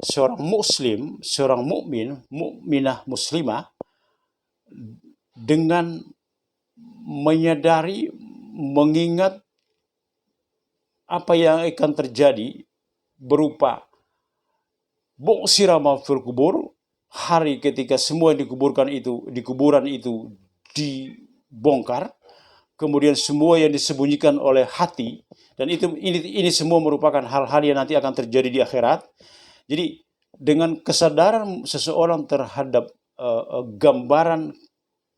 seorang muslim, seorang mukminah muslimah, dengan menyadari, mengingat apa yang akan terjadi berupa bu'sira ma fil qubur, hari ketika semua yang di kuburan itu dibongkar, kemudian semua yang disembunyikan oleh hati, dan ini semua merupakan hal-hal yang nanti akan terjadi di akhirat. Jadi dengan kesadaran seseorang terhadap gambaran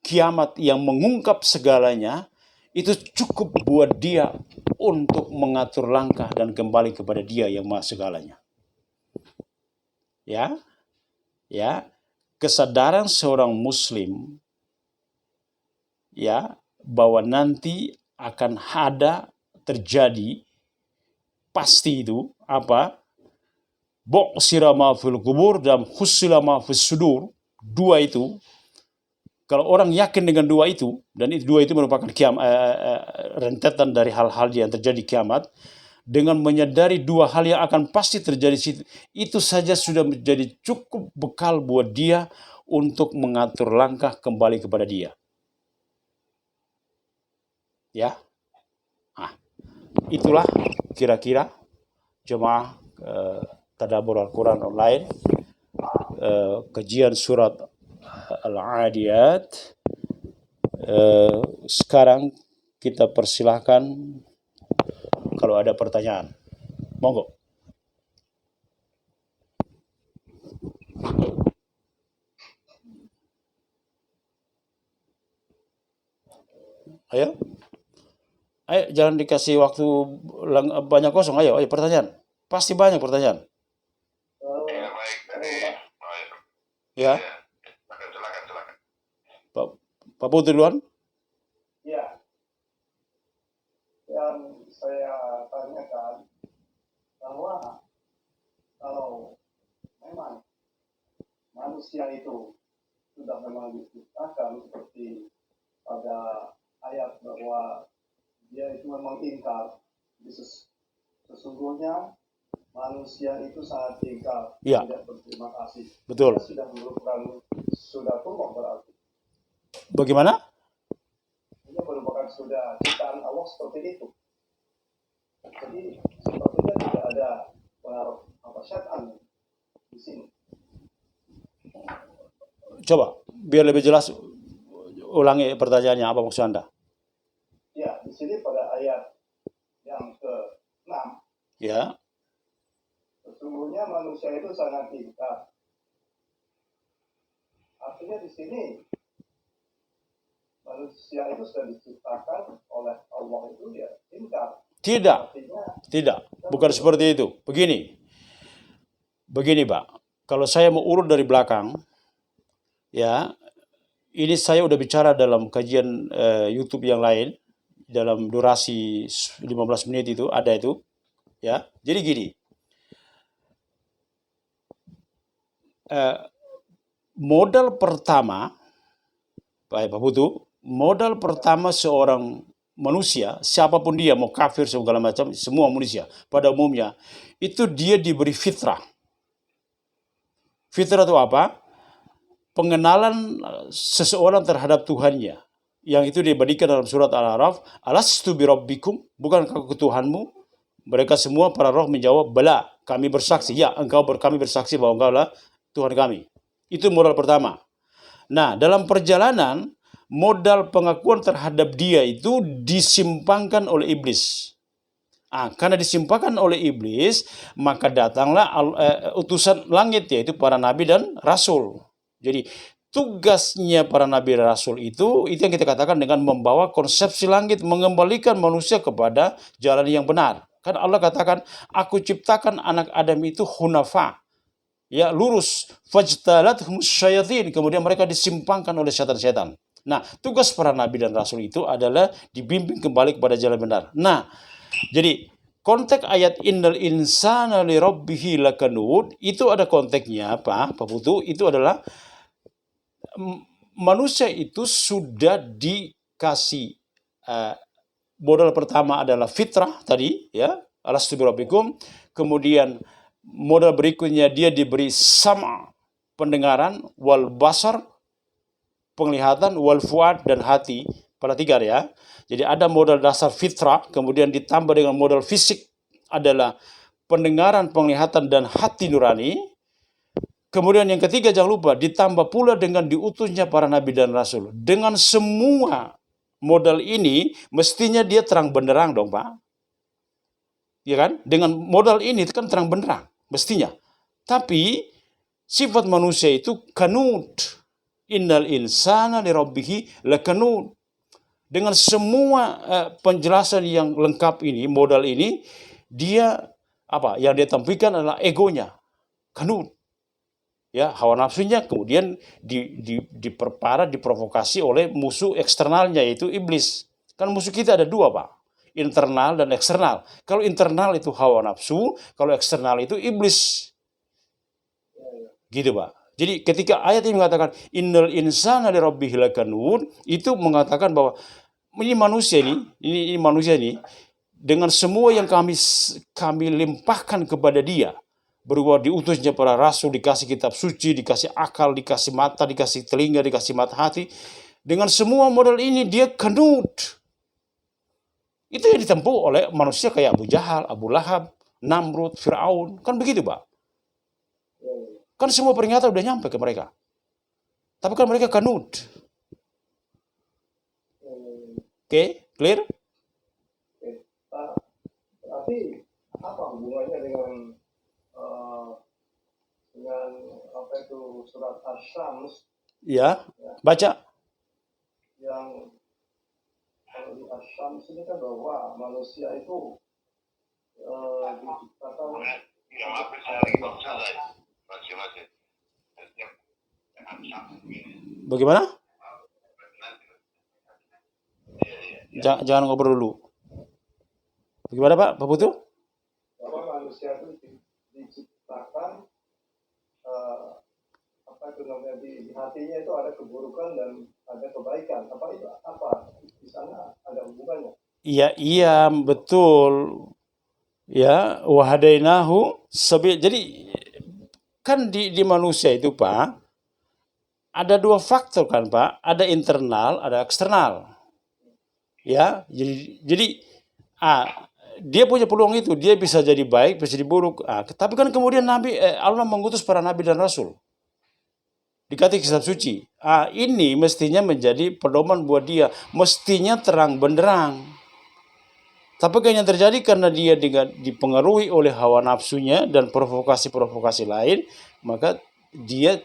kiamat yang mengungkap segalanya, itu cukup buat dia untuk mengatur langkah dan kembali kepada Dia yang Maha segalanya. Ya, ya, kesadaran seorang Muslim ya bahwa nanti akan ada terjadi pasti itu apa? Bu'sira ma fil kubur dan husila ma fis sudur. Dua itu, kalau orang yakin dengan dua itu, dan dua itu merupakan rentetan dari hal-hal yang terjadi kiamat, dengan menyadari dua hal yang akan pasti terjadi itu saja sudah menjadi cukup bekal buat dia untuk mengatur langkah kembali kepada Dia. Ya, nah, itulah kira-kira jemaah tadabbur Al-Quran online, kajian surat Al-Adiyat. Sekarang kita persilahkan kalau ada pertanyaan. Monggo. Ayo. Ayo, jangan dikasih waktu banyak kosong. Ayo pertanyaan. Pasti banyak pertanyaan. Ya, baik. Tadi, Ya. silakan. Pak Putu duluan. Ya, yang saya tanyakan bahwa kalau memang manusia itu sudah memang diciptakan seperti pada ayat bahwa dia itu memang ingkar, sesungguhnya manusia itu sangat ingkar, Ya. tidak berterima kasih. Betul. Dia sudah tumpah berarti. Bagaimana? Ini merupakan sudah ciptaan Allah seperti itu. Jadi sepertinya tidak ada pengaruh syaitan di sini. Coba biar lebih jelas, ulangi pertanyaannya, apa maksud Anda? Ya, di sini pada ayat yang ke-6, Ya. sesungguhnya manusia itu sangat ingkar. Artinya di sini manusia itu sudah diciptakan oleh Allah itu dia ingkar. Tidak, bukan seperti itu. Begini Pak, kalau saya mau urut dari belakang, ya, ini saya udah bicara dalam kajian YouTube yang lain, dalam durasi 15 menit itu, ada itu, ya. Jadi gini, modal pertama, Pak Putu, modal pertama seorang manusia, siapapun dia, mau kafir segala macam, semua manusia pada umumnya itu dia diberi fitrah. Fitrah itu apa? Pengenalan seseorang terhadap Tuhannya, yang itu dibandingkan dalam surat Al-A'raf, alastu birabbikum, bukankah aku Tuhanmu? Mereka semua para roh menjawab, bala, kami bersaksi. Ya, kami bersaksi bahwa engkau lah Tuhan kami. Itu modal pertama. Nah, dalam perjalanan, modal pengakuan terhadap dia itu disimpangkan oleh iblis. Karena disimpangkan oleh iblis, maka datanglah utusan langit, yaitu para nabi dan rasul. Jadi tugasnya para nabi dan rasul itu yang kita katakan dengan membawa konsepsi langit, mengembalikan manusia kepada jalan yang benar. Kan Allah katakan, aku ciptakan anak Adam itu hunafa, ya, lurus, fajtalathum syayatin, kemudian mereka disimpangkan oleh setan-setan. Nah, tugas para nabi dan rasul itu adalah dibimbing kembali kepada jalan benar. Nah, jadi konteks ayat innal insana li rabbihi lakanud itu ada konteksnya apa? Pak Putu, itu adalah manusia itu sudah dikasih modal pertama adalah fitrah tadi, ya, alastu birabbikum. Kemudian modal berikutnya dia diberi sama, pendengaran, wal basar, penglihatan, wal fuad, dan hati, pada tiga ya. Jadi ada modal dasar fitrah, kemudian ditambah dengan modal fisik adalah pendengaran, penglihatan, dan hati nurani. Kemudian yang ketiga, jangan lupa, ditambah pula dengan diutusnya para nabi dan rasul. Dengan semua modal ini, mestinya dia terang benderang dong Pak. Ya kan? Dengan modal ini kan terang benderang, mestinya. Tapi sifat manusia itu kanud. Innal insana li rabbihi lakanud. Dengan semua penjelasan yang lengkap ini, modal ini, dia yang dia tampilkan adalah egonya, kanut, ya, hawa nafsunya, kemudian diperparah, diprovokasi oleh musuh eksternalnya, yaitu iblis. Kan musuh kita ada dua, Pak, internal dan eksternal. Kalau internal itu hawa nafsu, kalau eksternal itu iblis, gitu, Pak. Jadi ketika ayat ini mengatakan innal insana lirabbih lakanud, itu mengatakan bahwa ini manusia ini dengan semua yang kami limpahkan kepada dia, berupa diutusnya para rasul, dikasih kitab suci, dikasih akal, dikasih mata, dikasih telinga, dikasih mata hati. Dengan semua modal ini dia kanut. Itu yang ditempuh oleh manusia kayak Abu Jahal, Abu Lahab, Namrud, Fir'aun. Kan begitu, Pak. Kan semua peringatan udah nyampe ke mereka. Tapi kan mereka kanut. Oke, clear? Tapi apa hubungannya dengan apa itu surat Asy-Syams? Ya, baca. Yang kalau di Asy-Syams ini kan bahwa manusia itu diciptakan. Ya, maaf, saya lagi baca saya. Baca. Bagaimana? Jangan ngobrol dulu. Bagaimana, Pak Putu? Bahwa manusia itu diciptakan apa itu namanya, di hatinya itu ada keburukan dan ada kebaikan. Apa itu? Apa di sana ada hubungannya? Iya, betul. Ya, wahadainahu sabil. Jadi kan di manusia itu, Pak, ada dua faktor kan, Pak. Ada internal, ada eksternal. Ya, jadi dia punya peluang itu, dia bisa jadi baik, bisa jadi buruk. Tapi kan kemudian Allah mengutus para nabi dan rasul, dikasih kitab suci. Ini mestinya menjadi pedoman buat dia, mestinya terang benderang. Tapi kan yang terjadi karena dia dipengaruhi oleh hawa nafsunya dan provokasi-provokasi lain, maka dia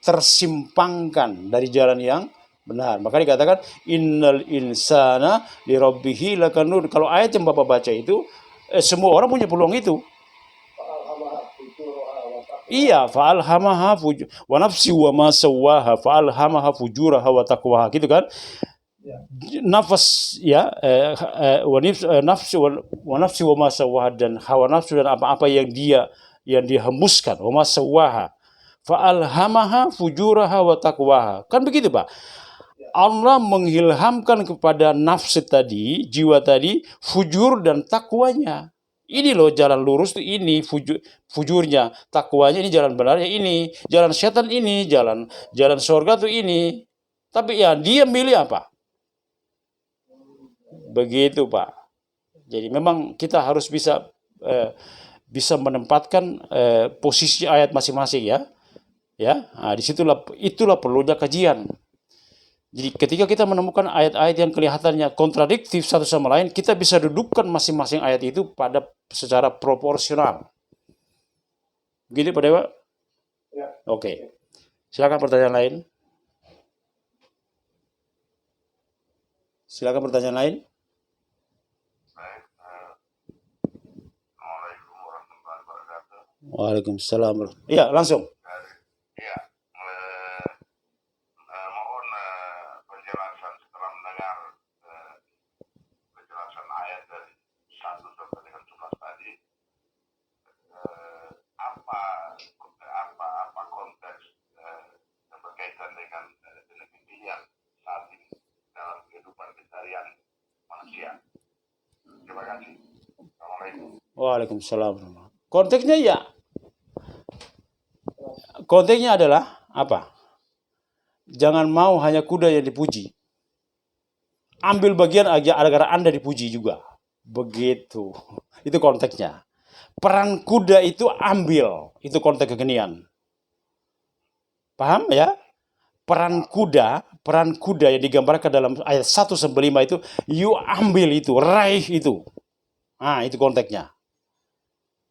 tersimpangkan dari jalan yang benar. Maka dikatakan innal insana lirabbih lakanud. Kalau ayat yang Bapak baca itu, semua orang punya peluang itu. Iya, fa'alhamaha wa nafsi wa ma sawwaha fa'alhamaha fujuraha wa taqwaha, gitu kan? Nafas, ya, wa nafsi wa ma sawwaha, dan hawa nafsu dan apa-apa yang dia hembuskan, wa ma sawwaha fa'alhamaha fujuraha wa taqwaha. Kan begitu, Pak? Allah mengilhamkan kepada nafsu tadi, jiwa tadi, fujur dan takwanya. Ini loh jalan lurus tuh, ini fujurnya, takwanya ini jalan benarnya, ini jalan setan, ini jalan surga tuh ini. Tapi ya dia milih apa? Begitu, Pak. Jadi memang kita harus bisa menempatkan posisi ayat masing-masing, ya. Itulah perlunya kajian. Jadi ketika kita menemukan ayat-ayat yang kelihatannya kontradiktif satu sama lain, kita bisa dudukkan masing-masing ayat itu secara proporsional. Gini, Pak Dewa? Ya. Oke. Silakan pertanyaan lain. Assalamualaikum warahmatullahi wabarakatuh. Waalaikumsalam. Iya, langsung. Mohon penjelasan setelah mendengar penjelasan ayat dari 1 sampai dengan 11 tadi. Apa konteks yang berkaitan dengan pilihan saat ini dalam kehidupan keseharian manusia? Terima kasih. Assalamualaikum. Waalaikumsalam. Konteksnya adalah apa? Jangan mau hanya kuda yang dipuji. Ambil bagian agar Anda dipuji juga. Begitu. Itu konteksnya. Peran kuda itu ambil. Itu konteks kekinian. Paham, ya? Peran kuda yang digambarkan dalam ayat 1 sampai 5 itu, you ambil itu, raih itu. Itu konteksnya.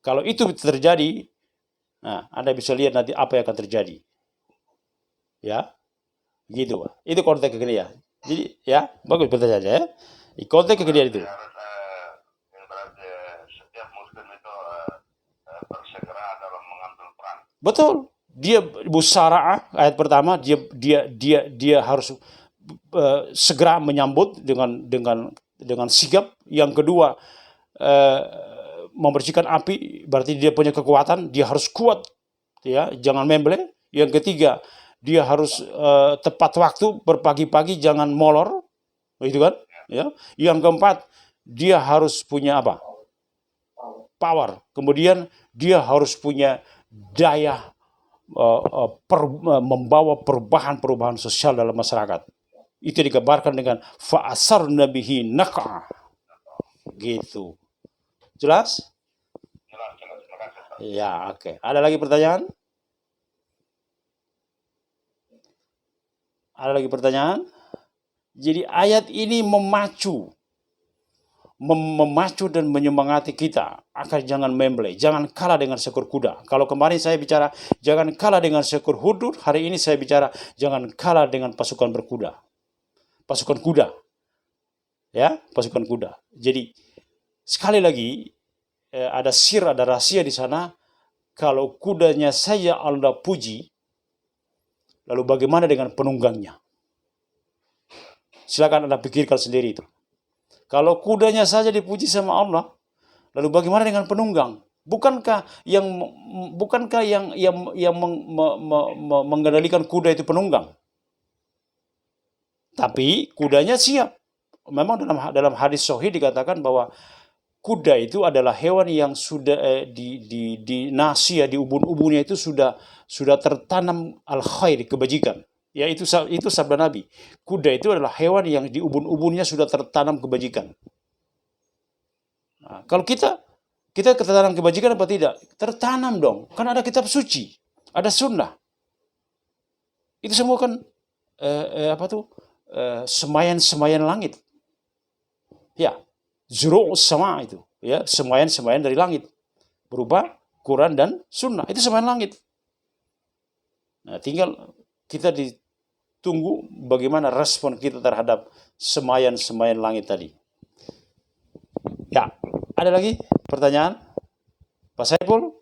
Kalau itu terjadi, Anda bisa lihat nanti apa yang akan terjadi. Ya. Gitu, Pak. Itu konteks kekinian. Jadi ya bagus pertanyaannya ya. Di konteks kekedian itu. Harus berarti setiap muslim itu bersegera dalam mengambil peran. Betul. Dia musara'ah ayat pertama dia harus segera menyambut dengan sigap. Yang kedua membersihkan api, berarti dia punya kekuatan, dia harus kuat, ya, jangan membelai. Yang ketiga, dia harus tepat waktu, berpagi-pagi, jangan molor, itu kan, ya. Yang keempat, dia harus punya apa? Power. Kemudian dia harus punya daya membawa perubahan sosial dalam masyarakat. Itu digambarkan dengan fa'asarna bihi naq'a. Gitu. Jelas? Jelas. Terima kasih, Pak. Ya, oke. Ada lagi pertanyaan? Ada lagi pertanyaan? Jadi ayat ini memacu dan menyemangati kita agar jangan membelai, jangan kalah dengan seekor kuda. Kalau kemarin saya bicara jangan kalah dengan seekor hudud, hari ini saya bicara jangan kalah dengan pasukan berkuda. Pasukan kuda. Ya, pasukan kuda. Jadi sekali lagi ada rahasia di sana. Kalau kudanya saya Allah puji, lalu bagaimana dengan penunggangnya? Silakan Anda pikirkan sendiri itu. Kalau kudanya saja dipuji sama Allah, lalu bagaimana dengan penunggang? Bukankah yang mengendalikan kuda itu penunggang? Tapi kudanya siap. Memang dalam hadis sahih dikatakan bahwa kuda itu adalah hewan yang sudah di nasi, di ubun-ubunnya itu sudah tertanam al-khair, kebajikan. Ya, itu sabda Nabi. Kuda itu adalah hewan yang di ubun-ubunnya sudah tertanam kebajikan. Nah, kalau kita tertanam kebajikan apa tidak? Tertanam dong. Kan ada kitab suci, ada sunnah. Itu semua kan semayan langit. Ya, zuru' sama itu. Ya, semayan dari langit. Berupa Quran dan sunnah. Itu semayan langit. Nah, tinggal kita ditunggu bagaimana respon kita terhadap semayan langit tadi. Ya, ada lagi pertanyaan? Pak Saiful?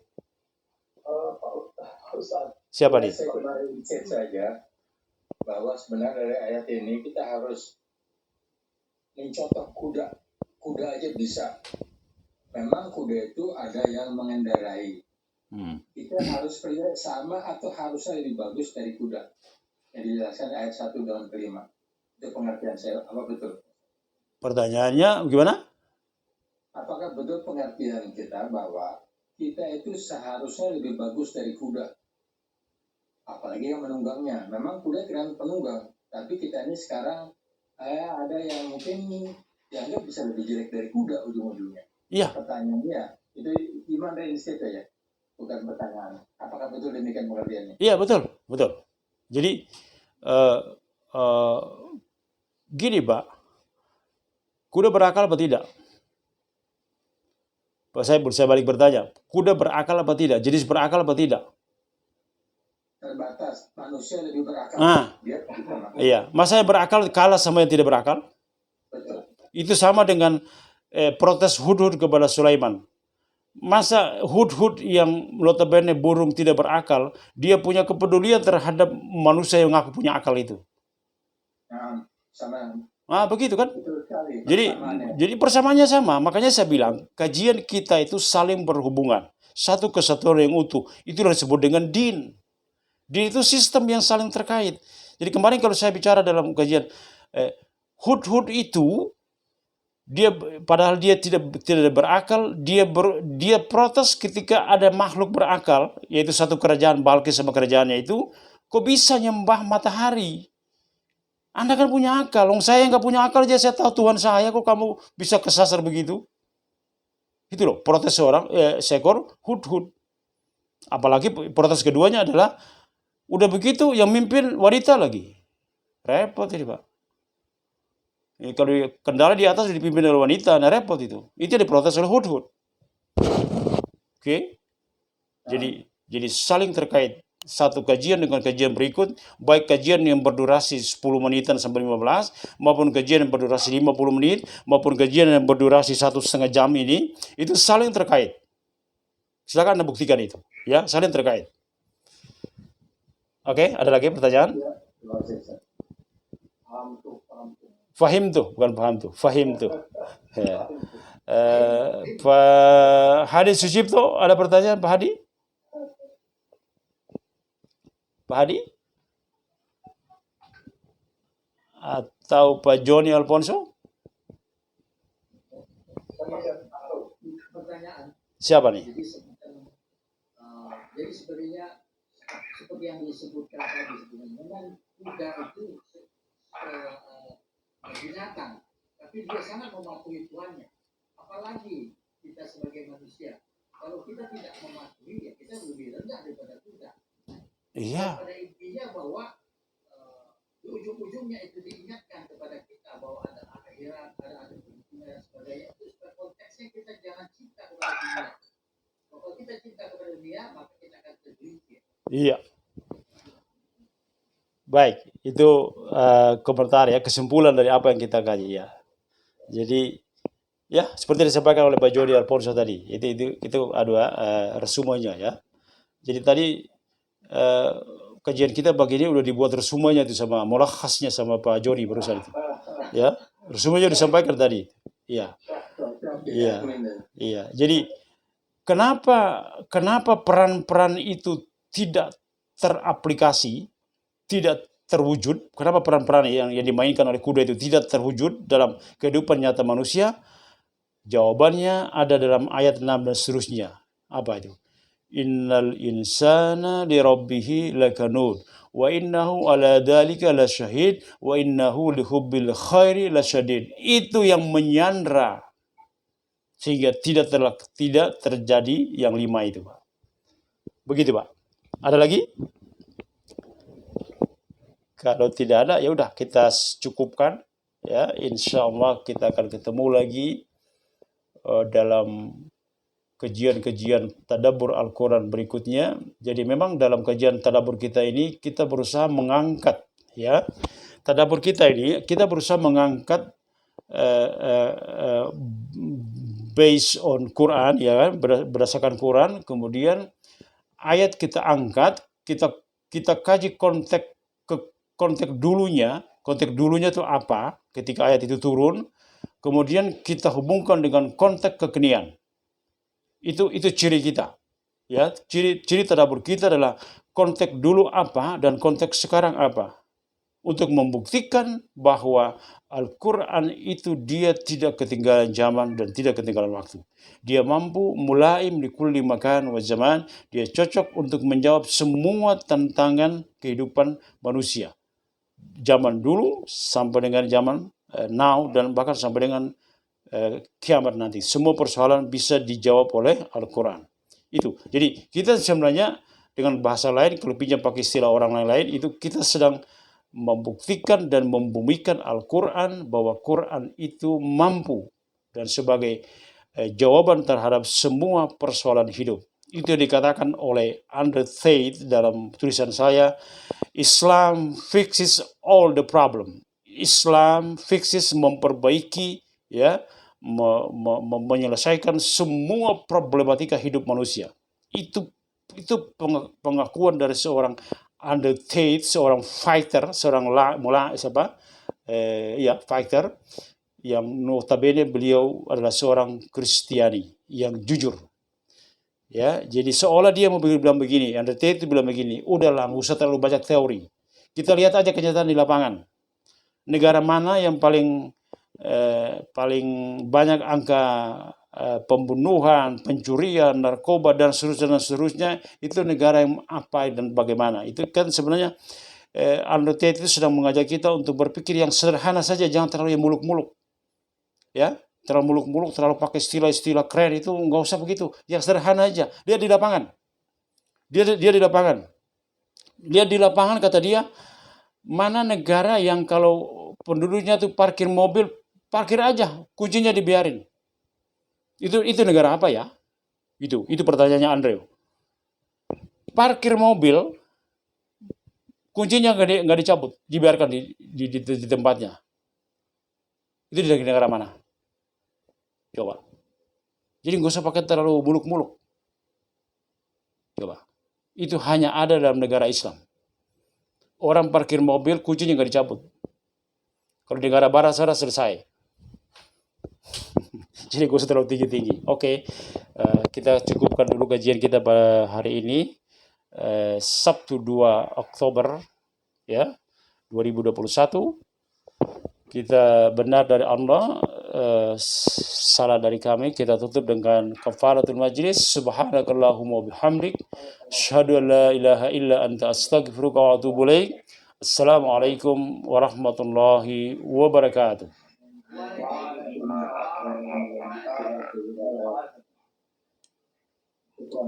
Pak Ustaz, Siapa nih? saya kemarin cek saja bahwa sebenarnya dari ayat ini kita harus mencontoh kuda. Kuda aja bisa. Memang kuda itu ada yang mengendarai. Kita harus percaya sama atau harusnya lebih bagus dari kuda. Yang dijelaskan ayat 1 dan 5. Itu pengertian saya. Apa betul? Pertanyaannya gimana? Apakah betul pengertian kita bahwa kita itu seharusnya lebih bagus dari kuda? Apalagi yang menunggangnya. Memang kuda keren penunggang. Tapi kita ini sekarang ada yang mungkin dianggap bisa lebih jelek dari kuda ujung-ujungnya. Iya. Pertanyaannya, itu iman dari situ ya? Bukan pertanyaan. Apakah betul demikian pengertiannya? Iya, betul. Jadi gini, Pak. Kuda berakal apa tidak? Saya balik bertanya. Kuda berakal apa tidak? Jenis berakal apa tidak? Terbatas. Manusia lebih berakal. Iya. Masa yang berakal kalah sama yang tidak berakal? Betul. Itu sama dengan protes Hudhud kepada Sulaiman. Masa Hudhud yang notabene burung tidak berakal, dia punya kepedulian terhadap manusia yang ngaku punya akal itu. Sama. Begitu kan? Betul sekali. Jadi persamaannya sama. Makanya saya bilang kajian kita itu saling berhubungan. Satu kesatuan yang utuh. Itulah disebut dengan din. Din itu sistem yang saling terkait. Jadi kemarin kalau saya bicara dalam kajian Hudhud itu padahal dia tidak berakal, dia protes ketika ada makhluk berakal, yaitu satu kerajaan Balkis sama kerajaannya itu, kok bisa nyembah matahari? Anda kan punya akal, saya nggak punya akal aja saya tahu Tuhan saya, kok kamu bisa kesasar begitu? Itu loh protes seekor Hudhud. Apalagi protes keduanya adalah udah begitu yang mimpin wanita lagi, repot ini Pak. Kalau kendala di atas dipimpin oleh wanita, repot itu. Itu diprotes oleh Hudhud. Oke? Jadi saling terkait. satu kajian dengan kajian berikut, baik kajian yang berdurasi 10 menitan sampai 15, maupun kajian yang berdurasi 50 menit, maupun kajian yang berdurasi 1,5 jam ini, itu saling terkait. Silakan Anda buktikan itu, ya, saling terkait. Oke, ada lagi pertanyaan? Ya, terima kasih Ustaz. Paham tuh. Fahim tuh, bukan paham tuh, fahim tuh. Ya. Pak Hadi Sucipto, ada pertanyaan Pak Hadi? Pak Hadi? Atau Pak Joni Alfonso? Pertanyaan. Siapa nih? Jadi sebenarnya seperti yang disebutkan tadi sebenarnya memang kuda itu binatang, tapi dia sangat mematuhi tuannya. Apalagi kita sebagai manusia, kalau kita tidak mematuhi, ya kita lebih rendah daripada kuda. Iya. Pada intinya bahwa di ujung-ujungnya itu diingatkan kepada kita bahwa ada akhirat, ada perhitungan dan sebagainya. Itu konteksnya kita jangan cinta kepada dunia. Kalau kita cinta kepada dunia, maka kita akan tergelincir. Iya. Baik, itu komentar ya, kesimpulan dari apa yang kita kaji ya. Jadi ya seperti disampaikan oleh Pak Jody Alfonso tadi, itu resumenya ya. Jadi tadi kajian kita pagi ini udah dibuat resumenya itu sama mulakhasnya sama Pak Jody barusan itu. Ya, resumenya disampaikan tadi. Iya. Iya. Iya. Jadi kenapa peran-peran itu tidak teraplikasi, tidak terwujud? Kenapa peran-peran yang dimainkan oleh kuda itu tidak terwujud dalam kehidupan nyata manusia? Jawabannya ada dalam ayat 6 dan seterusnya. Apa itu? Innal insana li rabbihi lakanud wa innahu ala dzalika lasyahid wa innahu li hubbil khairi lasyadid. Itu yang menyandra sehingga tidak terjadi yang 5 itu, Pak. Begitu, Pak. Ada lagi? Kalau tidak ada, ya udah kita cukupkan ya. Insya Allah kita akan ketemu lagi dalam kajian-kajian tadabbur Al-Quran berikutnya. Jadi memang dalam kajian tadabbur kita ini kita berusaha mengangkat ya, tadabbur kita ini kita berusaha mengangkat based on Quran ya, berdasarkan Quran, kemudian ayat kita angkat, kita kaji konteks dulunya itu apa ketika ayat itu turun, kemudian kita hubungkan dengan konteks kekinian. Itu ciri kita. Ya, ciri tadabbur kita adalah konteks dulu apa dan konteks sekarang apa. Untuk membuktikan bahwa Al-Quran itu dia tidak ketinggalan zaman dan tidak ketinggalan waktu. Dia mampu mulaim di kulli makan wa zaman. Dia cocok untuk menjawab semua tantangan kehidupan manusia. Zaman dulu sampai dengan zaman now dan bahkan sampai dengan kiamat nanti. Semua persoalan bisa dijawab oleh Al-Quran. Itu. Jadi kita sebenarnya dengan bahasa lain, kalau pinjam pakai istilah orang lain, itu kita sedang membuktikan dan membumikan Al-Quran bahwa Quran itu mampu dan sebagai jawaban terhadap semua persoalan hidup. Itu yang dikatakan oleh Andrew Tate dalam tulisan saya, Islam fixes all the problem. Islam fixes memperbaiki ya, menyelesaikan semua problematika hidup manusia. Itu pengakuan dari seorang Andrew Tate, seorang fighter, seorang fighter yang notabene beliau adalah seorang Kristiani yang jujur. Ya, jadi seolah dia mau bilang begini, Andrew Tate bilang begini, udahlah, nggak usah terlalu banyak teori. Kita lihat aja kenyataan di lapangan. Negara mana yang paling banyak angka pembunuhan, pencurian, narkoba dan seterusnya, itu negara yang apa dan bagaimana. Itu kan sebenarnya Andrew Tate itu sedang mengajak kita untuk berpikir yang sederhana saja, jangan terlalu yang muluk-muluk. Ya, terlalu muluk-muluk, terlalu pakai istilah-istilah keren, itu nggak usah begitu. Yang sederhana aja. Dia di lapangan. Dia di lapangan. Dia di lapangan, kata dia, mana negara yang kalau penduduknya tuh parkir mobil, parkir aja, kuncinya dibiarin. Itu negara apa ya? Itu pertanyaannya Andrew. Parkir mobil kuncinya nggak dicabut, dibiarkan di tempatnya. Itu dari negara mana? Coba. Jadi nggak usah pakai terlalu muluk-muluk. Coba. Itu hanya ada dalam negara Islam. Orang parkir mobil, kuncinya nggak dicabut. Kalau di negara barat sudah selesai. Jadi gak usah terlalu tinggi-tinggi. Oke, kita cukupkan dulu kajian kita pada hari ini. Sabtu 2 Oktober ya 2021. Kita benar dari Allah, salah dari kami. Kita tutup dengan kafaratul majlis. Subhanakallahumma bihamdik, asyhadu an la ilaha illa anta astaghfiruka wa atubu ilaik. Assalamualaikum warahmatullahi wabarakatuh. Itu